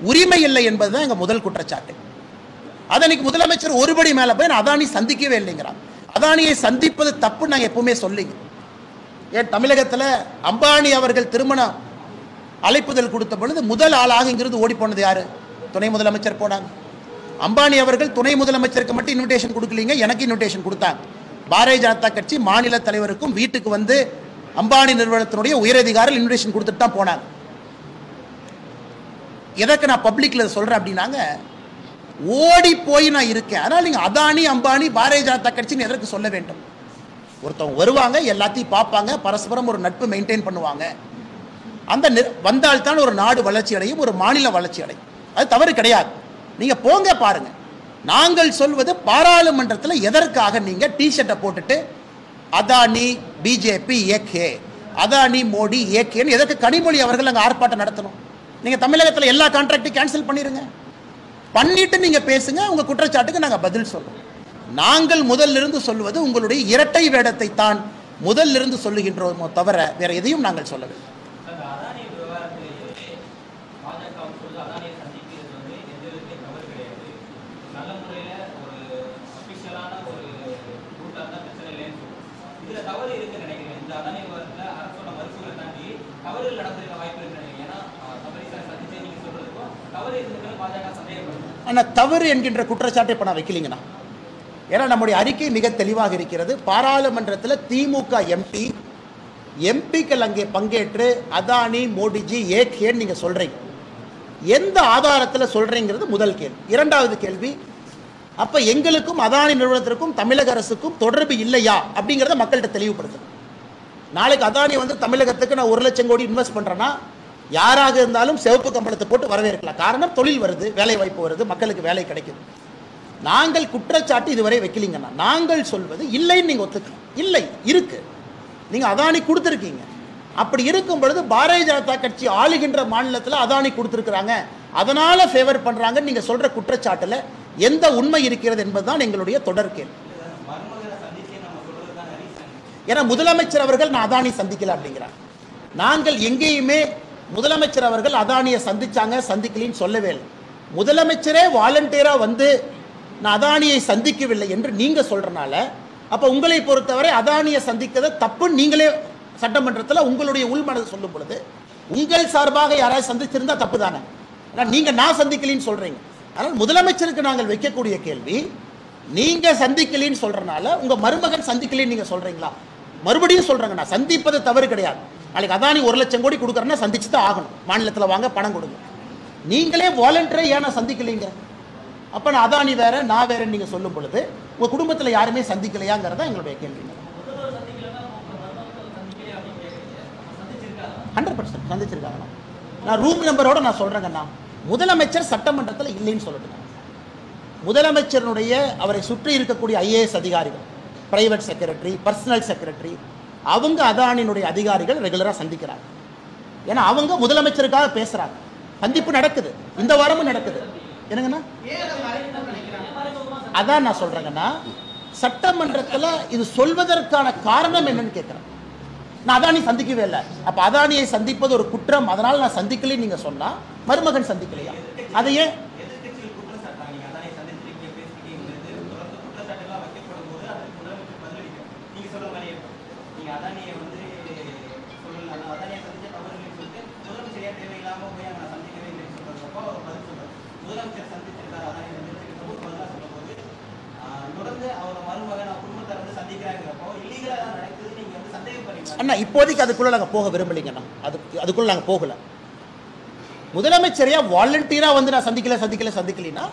உரிமை இல்லை என்பதுதான் எங்கள் முதல் குற்றச்சாட்டு. அதனைக்கு முதலமைச்சர் ஒருபடி மேலே போய் அதானி சந்திக்கவே இல்லைங்கிறாங்க. அதானியை சந்திப்பது தப்பு நாங்கள் எப்பவுமே சொல்லிங்க. ஏன் தமிழகத்தில் அம்பானி அவர்கள் திருமண அழைப்புதல் கொடுத்த பொழுது முதல் ஆளாக இங்கிருந்து ஓடி போனது யாரு? துணை முதலமைச்சர் போனாங்க. அம்பானி அவர்கள் துணை முதலமைச்சருக்கு மட்டும் இன்விடேஷன் கொடுக்கலீங்க, எனக்கு இன்விடேஷன் கொடுத்தாங்க. பாரதிய ஜனதா கட்சி மாநில தலைவருக்கும் வீட்டுக்கு வந்து அம்பானி நிறுவனத்தினுடைய உயரதிகாரிகள் இன்விடேஷன் கொடுத்துட்டு தான் போனாங்க. எதற்கு நான் பப்ளிக்ல சொல்றேன் அப்படின்னாங்க, ஓடி போய் நான் இருக்கேன். அதனால நீங்க அதானி அம்பானி பாரதிய ஜனதா கட்சின்னு எதற்கு சொல்ல வேண்டும்? ஒருத்தவங்க வருவாங்க, எல்லாத்தையும் பார்ப்பாங்க, பரஸ்பரம் ஒரு நட்பு மெயின்டைன் பண்ணுவாங்க. அந்த வந்தால்தான் ஒரு நாடு வளர்ச்சி அடையும், ஒரு மாநில வளர்ச்சி அடையும். அது தவறு கிடையாது. நீங்க போங்க பாருங்க. நாங்கள் சொல்வது பாராளுமன்றத்தில் எதற்காக நீங்க டி-ஷர்ட்டை போட்டுட்டு அதானி பிஜேபி ஏகே, அதானி மோடி ஏகேன்னு எதற்கு கனிமொழி அவர்கள் அங்கே ஆர்ப்பாட்டம் நடத்தணும்? நீங்க தமிழகத்தில் எல்லா கான்ட்ராக்டையும் கேன்சல் பண்ணிருங்க, பண்ணிட்டு நீங்க பேசுங்க. உங்க குற்றச்சாட்டுக்கு நாங்கள் பதில் சொல்றோம். நாங்கள் முதலிருந்து சொல்வது உங்களுடைய இரட்டை வேடத்தை தான் முதலிருந்து சொல்லுகின்றோமோ தவிர வேற எதையும் நாங்கள் சொல்லவில்லை. ஆனால் தவறு என்கின்ற குற்றச்சாட்டை இப்போ நான் வைக்கலீங்கண்ணா. ஏன்னா நம்முடைய அறிக்கை மிக தெளிவாக இருக்கிறது. பாராளுமன்றத்தில் திமுக எம்பிக்கள் அங்கே பங்கேற்று அதானி மோடிஜி ஏகேன்னு நீங்கள் சொல்கிறீங்க. எந்த ஆதாரத்தில் சொல்கிறீங்கிறது முதல் கேள்வி. இரண்டாவது கேள்வி, அப்போ எங்களுக்கும் அதானி நிறுவனத்திற்கும் தமிழக அரசுக்கும் தொடர்பு இல்லையா அப்படிங்கிறத மக்கள்கிட்ட தெளிவுபடுத்தணும். நாளைக்கு அதானி வந்து தமிழகத்துக்கு நான் 1 லட்சம் கோடி இன்வெஸ்ட் பண்ணுறேன்னா யாராக இருந்தாலும் சிவப்பு கம்பளத்தை போட்டு வரவேற்கலாம். காரணம், தொழில் வருது, வேலை வாய்ப்பு வருது, மக்களுக்கு வேலை கிடைக்குது. நாங்கள் குற்றச்சாட்டு இதுவரை வைக்கலீங்கன்னா, நாங்கள் சொல்வது இல்லைன்னு நீங்கள் ஒத்துக்கலாம். இல்லை இருக்கு, நீங்கள் அதானி கொடுத்துருக்கீங்க. அப்படி இருக்கும் பொழுது பாரதிய ஜனதா கட்சி ஆளுகின்ற மாநிலத்தில் அதானி கொடுத்துருக்குறாங்க, அதனால ஃபேவர் பண்ணுறாங்கன்னு நீங்கள் சொல்கிற குற்றச்சாட்டில் எந்த உண்மை இருக்கிறது என்பதுதான் எங்களுடைய தொடர் கேள்வி. ஏன்னா முதலமைச்சர் அவர்கள் நான் அதானி சந்திக்கல அப்படிங்கிறாங்க. நாங்கள் எங்கேயுமே முதலமைச்சர் அவர்கள் அதானியை சந்திச்சாங்க சந்திக்கலின்னு சொல்லவே இல்லை. முதலமைச்சரே வாலண்டியரா வந்து நான் அதானியை சந்திக்கவில்லை என்று நீங்க சொல்றனால, அப்ப உங்களை பொறுத்தவரை அதானியை சந்திக்கிறது தப்புன்னு நீங்களே சட்டமன்றத்தில் உங்களுடைய உள்மனதை சொல்லும் பொழுது உங்கள் சார்பாக யாராவது சந்திச்சிருந்தா தப்பு தானே? நீங்க நான் சந்திக்கலின்னு சொல்றீங்க. அதனால் முதலமைச்சருக்கு நாங்கள் வைக்கக்கூடிய கேள்வி, நீங்க சந்திக்கலின்னு சொல்றனால உங்க மருமகன் சந்திக்கலின்னு நீங்க சொல்றீங்களா? மறுபடியும் சொல்றாங்க, நான் சந்திப்பது தவறு கிடையாது. நாளைக்கு அதானி 1 லட்சம் கோடி கொடுக்குறேன்னா சந்திச்சு தான் ஆகணும். மாநிலத்தில் வாங்க பணம் கொடுங்க. நீங்களே வாலண்டியரை ஏன் நான் சந்திக்கலைங்க? அப்போ நான் அதானி வேற நான் வேறன்னு நீங்கள் சொல்லும் பொழுது உங்கள் குடும்பத்தில் யாருமே சந்திக்கலையாங்கிறதா எங்களுடைய கேள்வி. 100% சந்திச்சிருக்காங்கண்ணா. நான் ரூம் நம்பரோட நான் சொல்கிறேங்கண்ணா. முதலமைச்சர் சட்டமன்றத்தில் இல்லைன்னு சொல்லட்டுங்க. முதலமைச்சருடைய அவரை சுற்றி இருக்கக்கூடிய IAS அதிகாரிகள், பிரைவேட் செக்ரட்டரி, பர்சனல் செக்ரட்டரி, அவங்க அதானியினுடைய அதிகாரிகள் ரெகுலராக சந்திக்கிறாங்க. ஏன்னா அவங்க முதலமைச்சருக்காக பேசுறாங்க. சந்திப்பு நடக்குது, இந்த வாரமும் நடக்குது. என்னங்கண்ணா, அதான் நான் சொல்றேங்கண்ணா, சட்டமன்றத்தில் இது சொல்வதற்கான காரணம் என்னன்னு கேட்கிறேன். நான் அதானி சந்திக்கவே இல்லை, அப்ப அதானியை சந்திப்பது ஒரு குற்றம், அதனால நான் சந்திக்கலைன்னு நீங்க சொன்னா மருமகன் சந்திக்கலையா? அதையே அண்ணா இப்போதைக்கு அதுக்குள்ள நாங்கள் போக விரும்பலைங்கண்ணா. அதுக்குள்ள நாங்கள் போகல. முதலமைச்சரையா வாலண்டியராக வந்து நான் சந்திக்கலைன்னா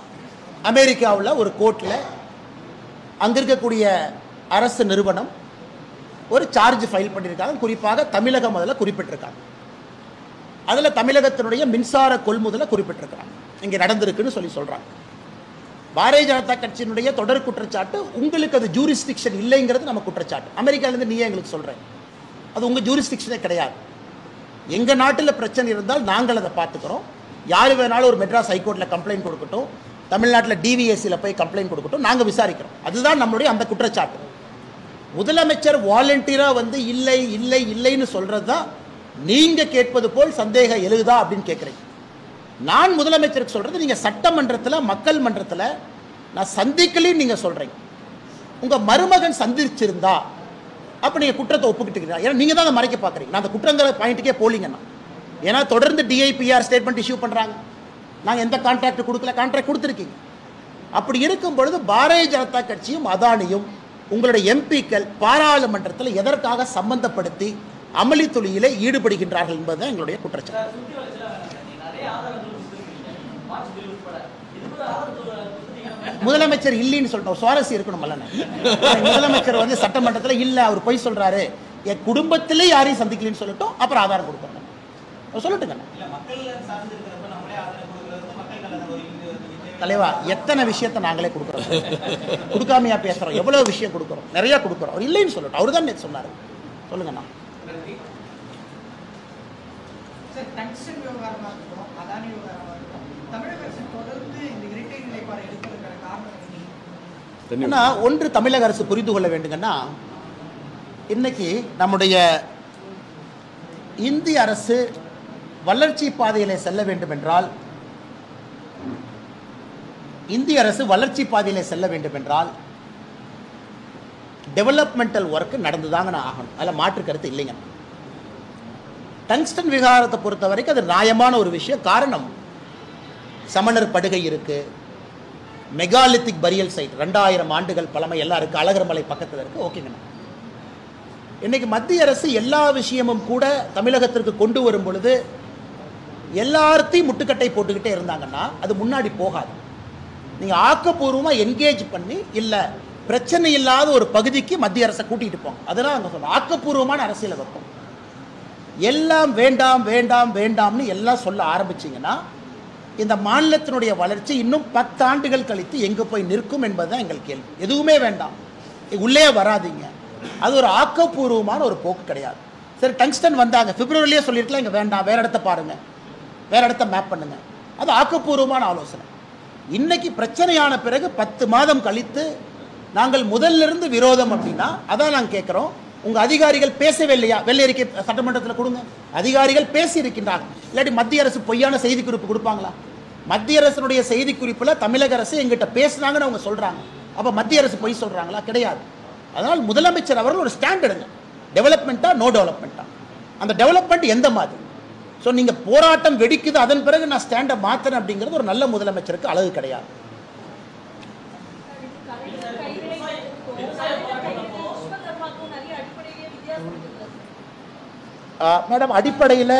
அமெரிக்காவில் ஒரு கோர்ட்டில் அங்கே இருக்கக்கூடிய அரசு நிறுவனம் ஒரு சார்ஜ் ஃபைல் பண்ணியிருக்காங்க. குறிப்பாக தமிழகம் முதல்ல குறிப்பிட்டிருக்காங்க. அதில் தமிழகத்தினுடைய மின்சார கொள்முதலை குறிப்பிட்டிருக்கிறாங்க. இங்கே நடந்திருக்குன்னு சொல்கிறாங்க. பாரதிய ஜனதா கட்சியினுடைய தொடர் குற்றச்சாட்டு, உங்களுக்கு அது ஜூரிஸ்டிக்ஷன் இல்லைங்கிறது நம்ம குற்றச்சாட்டு. அமெரிக்காவிலேருந்து நீயே எங்களுக்கு சொல்கிறேன், அது உங்கள் ஜூரிஸ்டிக்ஷனே கிடையாது. எங்கள் நாட்டில் பிரச்சனை இருந்தால் நாங்கள் அதை பார்த்துக்கிறோம். யார் வேணாலும் ஒரு மெட்ராஸ் ஹைகோர்ட்டில் கம்ப்ளைண்ட் கொடுக்கட்டும், தமிழ்நாட்டில் டிவிஎஸ்சியில் போய் கம்ப்ளைண்ட் கொடுக்கட்டும், நாங்கள் விசாரிக்கிறோம். அதுதான் நம்மளுடைய அந்த குற்றச்சாட்டு. முதலமைச்சர் வாலண்டியராக வந்து இல்லைன்னு சொல்கிறது தான் நீங்கள் கேட்பது போல் சந்தேகம் எழுதா அப்படின்னு கேட்குறீங்க. நான் முதலமைச்சருக்கு சொல்கிறது, நீங்கள் சட்டமன்றத்தில் மக்கள் மன்றத்தில் நான் சந்திக்கலைன்னு நீங்கள் சொல்கிறீங்க. உங்கள் மருமகன் சந்திச்சிருந்தா அப்போ நீங்கள் குற்றத்தை ஒப்புக்கிட்டுக்கிறீங்க. ஏன்னா நீங்கள் தான் அதை மறைக்க பார்க்குறீங்க. நான் அந்த குற்றங்கிற பாயிண்ட்டுக்கே போலிங்கண்ணா. ஏன்னா தொடர்ந்து டிஐபிஆர் ஸ்டேட்மெண்ட் இஷ்யூ பண்ணுறாங்க. நாங்கள் எந்த கான்ட்ராக்ட் கொடுக்கல, கான்ட்ராக்ட் கொடுத்துருக்கீங்க. அப்படி இருக்கும் பொழுது பாரதிய ஜனதா கட்சியும் அதானியும் உங்களுடைய எம்பிக்கள் பாராளுமன்றத்தில் எதற்காக சம்பந்தப்படுத்தி அமளி தொழிலே ஈடுபடுகின்றார்கள் என்பதுதான் எங்களுடைய குற்றச்சாட்டு. முதலமைச்சர் இல்லைன்னு சொல்லிட்டோம். சுவாரஸ்யம் இருக்கணும். முதலமைச்சர் வந்து சட்டமன்றத்தில் இல்லை, அவர் பொய் சொல்றாரு, என் குடும்பத்திலே யாரையும் சந்திக்கலன்னு சொல்லட்டும், அப்புறம் ஆதாரம் கொடுக்கணும் சொல்லட்டுங்க. தலைவா, எத்தனை விஷயத்தை நாங்களே கொடுக்குறோம், கொடுக்காமையா பேசுறோம், எவ்வளவு விஷயம் கொடுக்குறோம், நிறைய கொடுக்குறோம். அவர் இல்லைன்னு சொல்லட்டும், அவர் தான் நேற்று சொன்னாரு. சொல்லுங்கண்ணா. ஒன்று தமிழக அரசு புரிந்து கொள்ள வேண்டுங்கன்னா, இன்னைக்கு நம்முடைய இந்திய அரசு வளர்ச்சி பாதையிலே செல்ல வேண்டும் என்றால், டெவலப்மெண்டல் ஒர்க் நடந்துதாங்க ஆகணும். அதில் மாற்று கருத்து இல்லைங்க. டங்ஸ்டன் விகாரத்தை பொறுத்த வரைக்கும் அது நியாயமான ஒரு விஷயம். காரணம், சமணர் படுகை இருக்கு, மெகாலித்திக் பரியல் சைட் 2000 ஆண்டுகள் பழமை எல்லாம் இருக்கு, அழகர்மலை பக்கத்தில் இருக்கு. ஓகேங்கண்ணா. இன்னைக்கு மத்திய அரசு எல்லா விஷயமும் கூட தமிழகத்திற்கு கொண்டு வரும் பொழுது எல்லாத்தையும் முட்டுக்கட்டை போட்டுக்கிட்டே இருந்தாங்கன்னா அது முன்னாடி போகாது. நீங்கள் ஆக்கப்பூர்வமாக என்கேஜ் பண்ணி, இல்லை பிரச்சனை இல்லாத ஒரு பகுதிக்கு மத்திய அரசை கூட்டிகிட்டு போங்க. அதெல்லாம் அங்கே சொல்லுவோம், ஆக்கப்பூர்வமான அரசியலை வைப்போம். எல்லாம் வேண்டாம் வேண்டாம் வேண்டாம்னு எல்லாம் சொல்ல ஆரம்பிச்சிங்கன்னா இந்த மாநிலத்தினுடைய வளர்ச்சி இன்னும் 10 ஆண்டுகள் கழித்து எங்கே போய் நிற்கும் என்பதுதான் எங்கள் கேள்வி. எதுவுமே வேண்டாம், உள்ளே வராதிங்க, அது ஒரு ஆக்கப்பூர்வமான ஒரு போக்கு கிடையாது. சரி, டங்ஸ்டன் வந்தாங்க, பிப்ரவரிலேயே சொல்லியிருக்கலாம் இங்கே வேண்டாம், வேறு இடத்த பாருங்கள், வேறு இடத்த மேப் பண்ணுங்க, அது ஆக்கப்பூர்வமான ஆலோசனை. இன்னைக்கு பிரச்சனையான பிறகு 10 மாதம் கழித்து நாங்கள் முதல்லிருந்து விரோதம் அப்படின்னா அதான் நாங்கள் கேட்குறோம். உங்கள் அதிகாரிகள் பேசவே இல்லையா? வெள்ளை அறிக்கை சட்டமன்றத்தில் கொடுங்க. அதிகாரிகள் பேசி இருக்கின்றாங்க. இல்லாட்டி மத்திய அரசு பொய்யான செய்தி குறிப்பு கொடுப்பாங்களா? மத்திய அரசினுடைய செய்தி குறிப்பில் தமிழக அரசு எங்கிட்ட பேசுனாங்கன்னு அவங்க சொல்கிறாங்க. அப்போ மத்திய அரசு பொய் சொல்கிறாங்களா? கிடையாது. அதனால் முதலமைச்சர் அவர்கள் ஒரு ஸ்டாண்ட் எடுங்க. டெவலப்மெண்ட்டா நோ டெவலப்மெண்ட்டா, அந்த டெவலப்மெண்ட் எந்த மாதிரி? ஸோ நீங்கள் போராட்டம் வெடிக்குது, அதன் பிறகு நான் ஸ்டாண்டை மாற்றினேன் அப்படிங்கிறது ஒரு நல்ல முதலமைச்சருக்கு அழகு கிடையாது. மேடம், அடிப்படையில்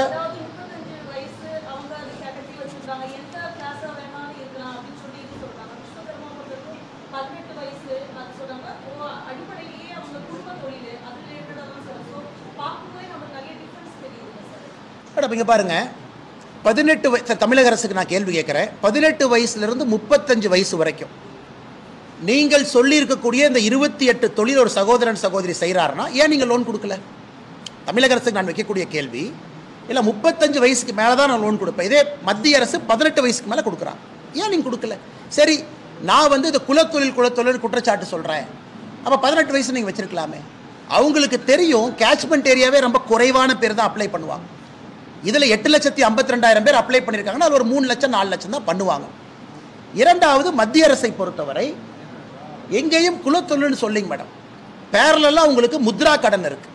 மேடம் இங்கே பாருங்க, 18 வயசு தமிழக அரசுக்கு நான் கேள்வி கேட்குறேன். 18 வயசுலேருந்து 35 வயசு வரைக்கும் நீங்கள் சொல்லியிருக்கக்கூடிய இந்த 28 தொழில் ஒரு சகோதரன் சகோதரி செய்கிறாருன்னா ஏன் நீங்கள் லோன் கொடுக்கல? தமிழக அரசுக்கு நான் வைக்கக்கூடிய கேள்வி, இல்லை 35 வயசுக்கு மேலே தான் நான் லோன் கொடுப்பேன், இதே மத்திய அரசு 18 வயசுக்கு மேலே கொடுக்குறாங்க, ஏன் நீங்கள் கொடுக்கல? சரி, நான் வந்து இந்த குலத்தொழில் குற்றச்சாட்டு சொல்கிறேன், அப்போ 18 வயசு நீங்கள் வச்சுருக்கலாமே. அவங்களுக்கு தெரியும் கேட்ச்மெண்ட் ஏரியாவே ரொம்ப குறைவான பேர் தான் அப்ளை பண்ணுவாங்க. இதில் 8,52,000 பேர் அப்ளை பண்ணியிருக்காங்கன்னா அது ஒரு 3 லட்சம் 4 லட்சம் தான் பண்ணுவாங்க. இரண்டாவது, மத்திய அரசை பொறுத்தவரை எங்கேயும் குலத்தொழில்னு சொல்லிங்க மேடம், பேரலெல்லாம் உங்களுக்கு முத்ரா கடன் இருக்கு.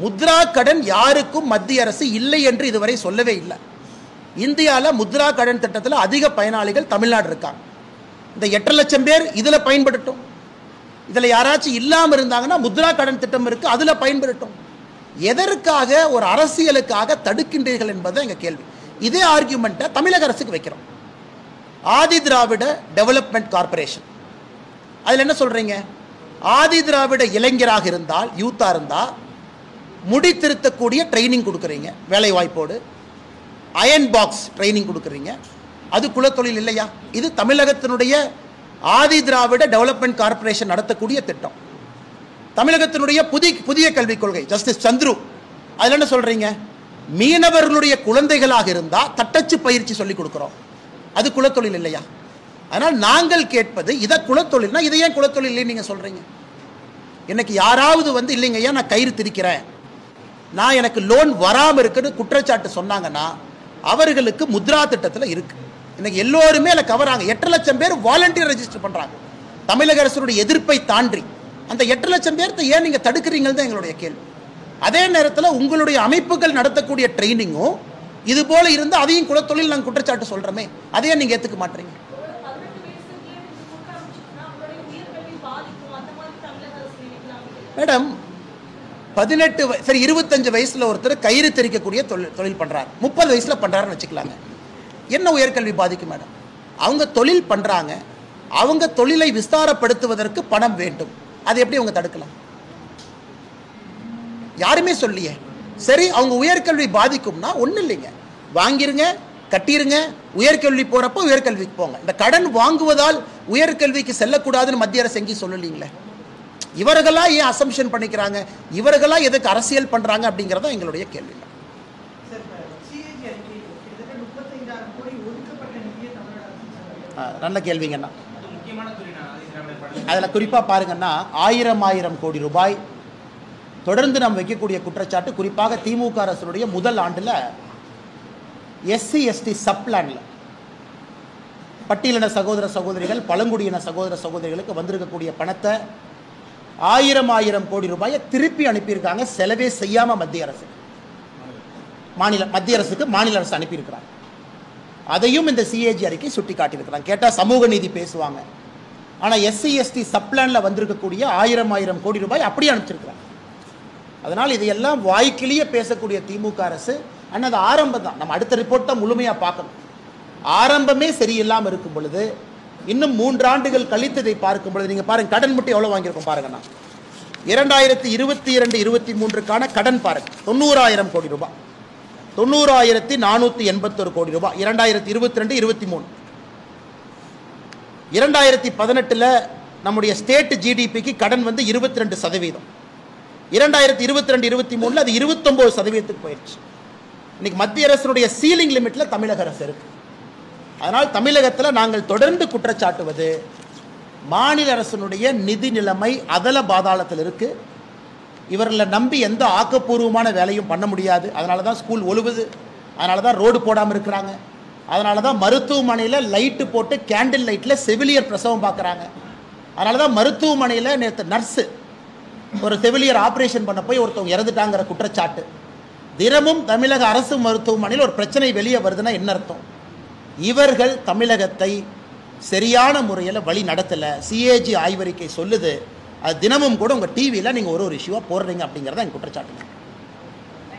முத்ரா கடன் யாருக்கும் மத்திய அரசு இல்லை என்று இதுவரை சொல்லவே இல்லை. இந்தியாவில் முத்ரா கடன் திட்டத்தில் அதிக பயனாளிகள் தமிழ்நாடு இருக்காங்க. இந்த 8 லட்சம் பேர் இதில் பயன்படுத்தும். இதில் யாராச்சும் இல்லாமல் இருந்தாங்கன்னா முத்ரா கடன் திட்டம் இருக்குது, அதில் பயன்படுத்தும். எதற்காக ஒரு அரசியலுக்காக தடுக்கின்றீர்கள் என்பது எங்கள் கேள்வி. இதே ஆர்கியூமெண்ட்டை தமிழக அரசுக்கு வைக்கிறோம். ஆதி திராவிட டெவலப்மெண்ட் கார்பரேஷன், அதில் என்ன சொல்கிறீங்க? ஆதி திராவிட இளைஞராக இருந்தால், யூத்தாக இருந்தால் முடி திருத்தக்கூடிய ட்ரைனிங் கொடுக்குறீங்க, வேலை வாய்ப்போடு அயன் பாக்ஸ் ட்ரைனிங் கொடுக்குறீங்க. அது குலத்தொழில் இல்லையா? இது தமிழகத்தினுடைய ஆதி திராவிட டெவலப்மெண்ட் கார்பரேஷன் நடத்தக்கூடிய திட்டம். தமிழகத்தினுடைய புதிய கல்விக் கொள்கை ஜஸ்டிஸ் சந்துரு, அதில் என்ன சொல்கிறீங்க? மீனவர்களுடைய குழந்தைகளாக இருந்தால் தட்டச்சு பயிற்சி சொல்லிக் கொடுக்குறோம். அது குலத்தொழில் இல்லையா? அதனால் நாங்கள் கேட்பது, இதை குலத்தொழில்னா இதை ஏன் குலத்தொழில் இல்லைன்னு நீங்கள் சொல்கிறீங்க? இன்னைக்கு யாராவது வந்து இல்லைங்க ஐயா நான் கயிறு திரிக்கிறேன், நான் எனக்கு லோன் வராமல் இருக்குன்னு குற்றச்சாட்டு சொன்னாங்கன்னா அவர்களுக்கு முத்ரா திட்டத்தில் இருக்கு. இன்னைக்கு எல்லோருமே அதில் கவராங்க. 8 லட்சம் பேர் வாலண்டியர் ரெஜிஸ்டர் பண்ணுறாங்க. தமிழக அரசுடைய எதிர்ப்பை தாண்டி அந்த 8 லட்சம் பேர்த்தை ஏன் நீங்கள் தடுக்கிறீங்கள் தான் எங்களுடைய கேள்வி. அதே நேரத்தில் உங்களுடைய அமைப்புகள் நடத்தக்கூடிய ட்ரைனிங்கும் இது போல இருந்து அதையும் குலத்தொழில் நாங்கள் குற்றச்சாட்டு சொல்கிறோமே, அதையே நீங்கள் ஏற்றுக்க மாட்டீங்க. மேடம் 18 சரி 25 வயசுல ஒருத்தர் கயிறு தெரிக்கக்கூடிய தொழில் பண்றாரு, 30 வயசுல பண்றாருன்னு வச்சுக்கலாங்க. என்ன உயர்கல்வி பாதிக்கும் மேடம்? அவங்க தொழில் பண்றாங்க, அவங்க தொழிலை விஸ்தாரப்படுத்துவதற்கு பணம் வேண்டும், அதை எப்படி அவங்க தடுக்கலாம்? யாருமே சொல்லியே. சரி, அவங்க உயர்கல்வி பாதிக்கும்னா ஒன்றும் இல்லைங்க, வாங்கிருங்க, கட்டிருங்க, உயர்கல்வி போறப்போ உயர்கல்விக்கு போங்க. இந்த கடன் வாங்குவதால் உயர்கல்விக்கு செல்லக்கூடாதுன்னு மத்திய அரசு எங்கேயும் சொல்லலீங்களே. இவர்களா ஏன் அசம்ஷன் பண்ணிக்கிறாங்க, இவர்களா எதுக்கு அரசியல் பண்றாங்க அப்படிங்கறத எங்களுடைய கேள்வி. நல்ல கேள்விங்கண்ணா. அதில் குறிப்பாக பாருங்கன்னா 1000 கோடி ரூபாய் தொடர்ந்து நாம் வைக்கக்கூடிய குற்றச்சாட்டு. குறிப்பாக திமுக அரசுடைய முதல் ஆண்டில் SC ST சப்ளான்ல பட்டியலின சகோதர சகோதரிகள், பழங்குடியின சகோதர சகோதரிகளுக்கு வந்திருக்கக்கூடிய பணத்தை 1000 கோடி ரூபாயை திருப்பி அனுப்பியிருக்காங்க. செலவே செய்யாம மத்திய அரசுக்கு மாநில அரசு அனுப்பியிருக்கிறாங்க. அதையும் இந்த CAG அறிக்கை சுட்டி காட்டியிருக்கிறாங்க. கேட்டால் சமூக நீதி பேசுவாங்க, ஆனால் SC ST சப்ளான்ல வந்திருக்கக்கூடிய 1000 கோடி ரூபாய் அப்படியே அனுப்பிச்சிருக்கிறாங்க. அதனால் இதையெல்லாம் வாய்க்கிலேயே பேசக்கூடிய திமுக அரசு, ஆனால் அது ஆரம்பம் தான். நம்ம அடுத்த ரிப்போர்ட் தான் முழுமையாக பார்க்கணும். ஆரம்பமே சரியில்லாமல் இருக்கும் பொழுது இன்னும் 3 ஆண்டுகள் கழித்து இதை பார்க்கும் பொழுது நீங்கள் பாருங்க, கடன் மட்டும் எவ்வளோ வாங்கியிருக்கோம் பாருங்கண்ணா. 2022-23க்கான கடன் பாருங்க, 90,000 கோடி ரூபாய், 90,481 கோடி ரூபாய் 2022-23. 2018 நம்முடைய ஸ்டேட் ஜிடிபிக்கு கடன் வந்து 22%. 2022-23 அது 29% போயிடுச்சு. இன்னைக்கு மத்திய அரசுடைய சீலிங் லிமிட்ல தமிழக அரசு இருக்கு. அதனால் தமிழகத்தில் நாங்கள் தொடர்ந்து குற்றச்சாட்டுவது, மாநில அரசினுடைய நிதி நிலைமை அதல பாதாளத்தில் இருக்கு. இவர்களை நம்பி எந்த ஆக்கப்பூர்வமான வேலையும் பண்ண முடியாது. அதனால தான் ஸ்கூல் ஒழுகுது, அதனால தான் ரோடு போடாமல் இருக்கிறாங்க, அதனால தான் மருத்துவமனையில் லைட்டு போட்டு கேண்டில் லைட்டில் செவிலியர் பிரசவம் பார்க்குறாங்க, அதனால தான் மருத்துவமனையில் நேற்று நர்ஸு ஒரு செவிலியர் ஆப்ரேஷன் பண்ண போய் ஒருத்தவங்க இறந்துட்டாங்கிற குற்றச்சாட்டு. தினமும் தமிழக அரசு மருத்துவமனையில் ஒரு பிரச்சனை வெளியே வருதுன்னா என்ன அர்த்தம்? இவர்கள் தமிழகத்தை சரியான முறையில் வழி நடத்தலை. CAG ஆய்வறிக்கை சொல்லுது. அது தினமும் கூட உங்கள் டிவியில் நீங்கள் ஒரு இஷ்யூவாக போடுறீங்க அப்படிங்கிறத எங்கள் குற்றச்சாட்டுங்க.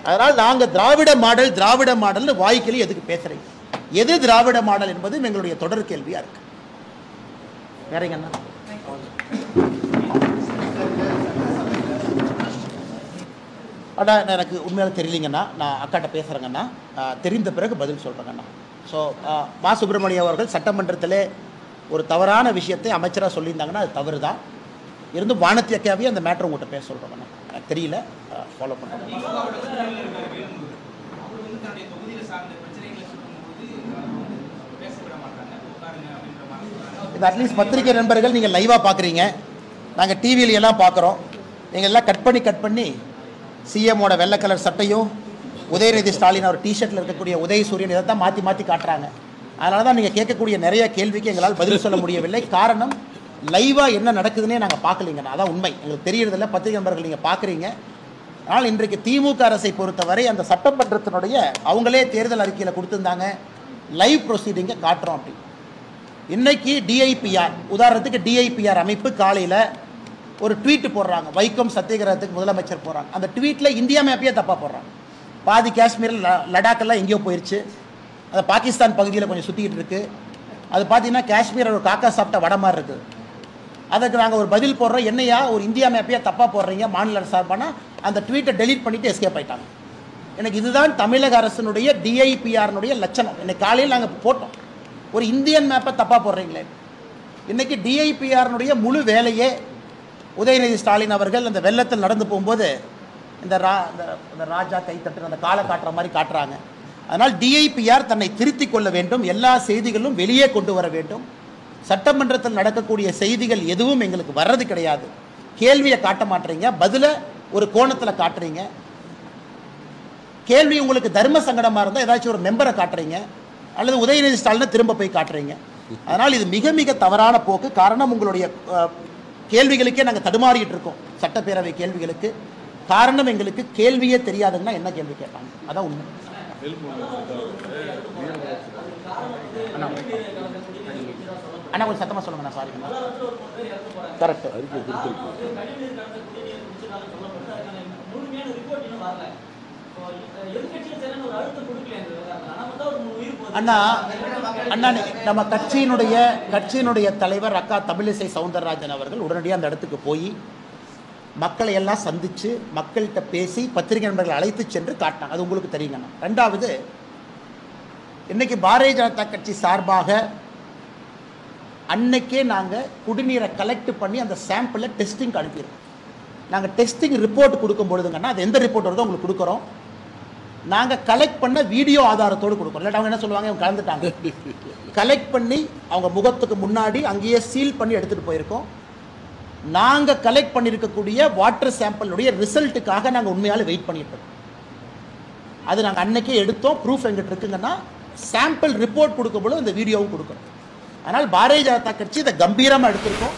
அதனால் நாங்கள் திராவிட மாடல்னு வாய்க்கிலே எதுக்கு பேசுகிறீங்க? எது திராவிட மாடல் என்பது எங்களுடைய தொடர் கேள்வியாக இருக்கு. வேறங்கண்ணா எனக்கு உண்மையாக தெரியலிங்கண்ணா, நான் அக்காட்ட பேசுகிறேங்கண்ணா, தெரிந்த பிறகு பதில் சொல்கிறேங்கண்ணா. ஸோ மா சுப்பிரமணியம் அவர்கள் சட்டமன்றத்தில் ஒரு தவறான விஷயத்தை அமைச்சராக சொல்லியிருந்தாங்கன்னா அது தவறு தான். இருந்தும் வானத்தி அக்காவே அந்த மேட்ரு உங்கள்கிட்ட பேச சொல்கிறேங்கண்ணா. எனக்கு தெரியல, ஃபாலோ பண்ணுறேன். இது அட்லீஸ்ட் பத்திரிகை நண்பர்கள் நீங்கள் லைவாக பார்க்குறீங்க, நாங்கள் டிவியில எல்லாம் பார்க்குறோம். நீங்கள் எல்லாம் கட் பண்ணி சிஎம்மோட வெள்ளை கலர் சட்டையும் உதயநிதி ஸ்டாலின் அவர் டிஷர்ட்டில் இருக்கக்கூடிய உதயசூரியன் இதை தான் மாற்றி காட்டுறாங்க. அதனால தான் நீங்கள் கேட்கக்கூடிய நிறைய கேள்விக்கு எங்களால் பதில் சொல்ல முடியவில்லை. காரணம், லைவாக என்ன நடக்குதுன்னே நாங்கள் பார்க்கலிங்கண்ணா. அதான் உண்மை. எங்களுக்கு தெரியறதில்ல, பத்திரிகை நண்பர்கள் நீங்கள் பார்க்குறீங்க. ஆனால் இன்றைக்கு திமுக அரசை பொறுத்தவரை அந்த சட்டமன்றத்தினுடைய அவங்களே தேர்தல் அறிக்கையில் கொடுத்துருந்தாங்க, லைவ் ப்ரொசீடிங்கை காட்டுறோம் அப்படி. இன்னைக்கு DIPR, உதாரணத்துக்கு DIPR அமைப்பு காலையில் ஒரு ட்வீட் போடுறாங்க, வைக்கம் சத்தியகிரகத்துக்கு முதலமைச்சர் போகிறாங்க. அந்த ட்வீட்டில் இந்தியா மேப்பையே தப்பாக போடுறாங்க. பாதி காஷ்மீரில் லடாக்கெல்லாம் எங்கேயோ போயிடுச்சு, அது பாகிஸ்தான் பகுதியில் கொஞ்சம் சுற்றிக்கிட்டு இருக்குது. அது பார்த்தீங்கன்னா காஷ்மீர் ஒரு காக்கா சாப்பிட்ட வட மாதிரி இருக்குது. அதுக்கு நாங்கள் ஒரு பதில் போடுறோம், என்னையா ஒரு இந்தியா மேப்பையே தப்பாக போடுறீங்க மாநில அரசு சார்பானா, அந்த ட்வீட்டை டெலீட் பண்ணிவிட்டு எஸ்கேப் ஆகிட்டாங்க. எனக்கு இதுதான் தமிழக அரசினுடைய டிஐபிஆர்னுடைய லட்சணம். இன்னைக்கு காலையில் நாங்கள் போட்டோம், ஒரு இந்தியன் மேப்பை தப்பாக போடுறீங்களே. இன்றைக்கி டிஐபிஆர்னுடைய முழு வேலையே உதயநிதி ஸ்டாலின் அவர்கள் அந்த வெள்ளத்தில் நடந்து போகும்போது இந்த ராஜா கைத்தட்டு அந்த காலை காட்டுற மாதிரி காட்டுறாங்க. அதனால் டிஐபிஆர் தன்னை திருத்திக் கொள்ள வேண்டும், எல்லா செய்திகளும் வெளியே கொண்டு வர வேண்டும். சட்டமன்றத்தில் நடக்கக்கூடிய செய்திகள் எதுவும் எங்களுக்கு வர்றது கிடையாது. கேள்வியை காட்ட மாட்டீங்க, பதில ஒரு கோணத்தில் காட்டுறீங்க. கேள்வி உங்களுக்கு தர்ம சங்கடமாக இருந்தால் ஏதாச்சும் ஒரு மெம்பரை காட்டுறீங்க, அல்லது உதயநிதி ஸ்டாலினை திரும்ப போய் காட்டுறீங்க. அதனால் இது மிக மிக தவறான போக்கு. காரணம், உங்களுடைய கேள்விகளுக்கே நாங்கள் தடுமாறிட்டு இருக்கோம், சட்டப்பேரவை கேள்விகளுக்கு. காரணம், எங்களுக்கு கேள்வியே தெரியாதுன்னா என்ன கேள்வி கேட்டாங்க, அதான் உண்மை. அண்ணா கொஞ்சம் சத்தமாக சொல்லுங்க. நான் சாரி, கரெக்ட். அண்ணா அண்ணா நம்ம கட்சியினுடைய தலைவர் அக்கா தமிழிசை சவுந்தரராஜன் அவர்கள் உடனடியாக அந்த இடத்துக்கு போய் மக்களை எல்லாம் சந்தித்து மக்கள்கிட்ட பேசி பத்திரிகை நண்பர்களை அழைத்து சென்று காட்டினாங்க. அது உங்களுக்கு தெரியுங்கண்ணா. ரெண்டாவது, இன்னைக்கு பாரதிய ஜனதா கட்சி சார்பாக அன்னைக்கே நாங்கள் குடிநீரை கலெக்ட் பண்ணி அந்த சாம்பிளை டெஸ்டிங் அனுப்பிடுறோம். நாங்கள் டெஸ்டிங் ரிப்போர்ட் கொடுக்கும் பொழுதுங்கன்னா, அது எந்த ரிப்போர்ட் வருதோ உங்களுக்கு கொடுக்குறோம். நாங்கள் கலெக்ட் பண்ண வீடியோ ஆதாரத்தோடு கொடுக்குறோம். இல்லாட்டி அவங்க என்ன சொல்லுவாங்க, இவங்க கலந்துட்டாங்க. கலெக்ட் பண்ணி அவங்க முகத்துக்கு முன்னாடி அங்கேயே சீல் பண்ணி எடுத்துகிட்டு போயிருக்கோம். நாங்கள் கலெக்ட் பண்ணியிருக்கக்கூடிய வாட்டர் சாம்பிளுடைய ரிசல்ட்டுக்காக நாங்கள் உண்மையால் வெயிட் பண்ணிட்டு இருக்கோம். அது நாங்கள் அன்னைக்கே எடுத்தோம், ப்ரூஃப் எங்கிட்ட இருக்குங்கன்னா சாம்பிள் ரிப்போர்ட் கொடுக்கும்போது அந்த வீடியோவும் கொடுக்குறோம். அதனால் பாரதிய ஜனதா கட்சி இதை கம்பீரமாக எடுத்திருக்கோம்.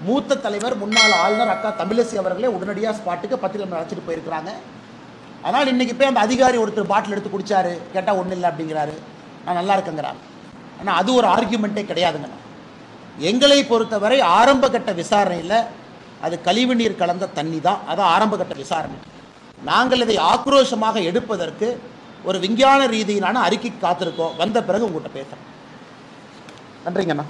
மூத்த தலைவர் முன்னாள் ஆளுநர் அக்கா தமிழிசை அவர்களே உடனடியாக ஸ்பாட்டுக்கு பத்திரிகை அழைச்சிட்டு போயிருக்கிறாங்க. அதனால் இன்றைக்கி போய் அந்த அதிகாரி ஒருத்தர் பாட்டில் எடுத்து குடித்தாரு, கேட்டால் ஒன்றும் இல்லை அப்படிங்கிறாரு, நான் நல்லா இருக்கேங்கிறாங்க. ஆனால் அது ஒரு ஆர்கியூமெண்ட்டே கிடையாதுங்கண்ணா. எங்களை பொறுத்தவரை ஆரம்ப கட்ட விசாரணையில் அது கழிவு நீர் கலந்த தண்ணி தான், அதான் ஆரம்ப கட்ட விசாரணை. நாங்கள் இதை ஆக்ரோஷமாக எடுப்பதற்கு ஒரு விஞ்ஞான ரீதியிலான அறிக்கை காத்திருக்கோம். வந்த பிறகு உங்கள்கிட்ட பேசுகிறேன். நன்றிங்கண்ணா.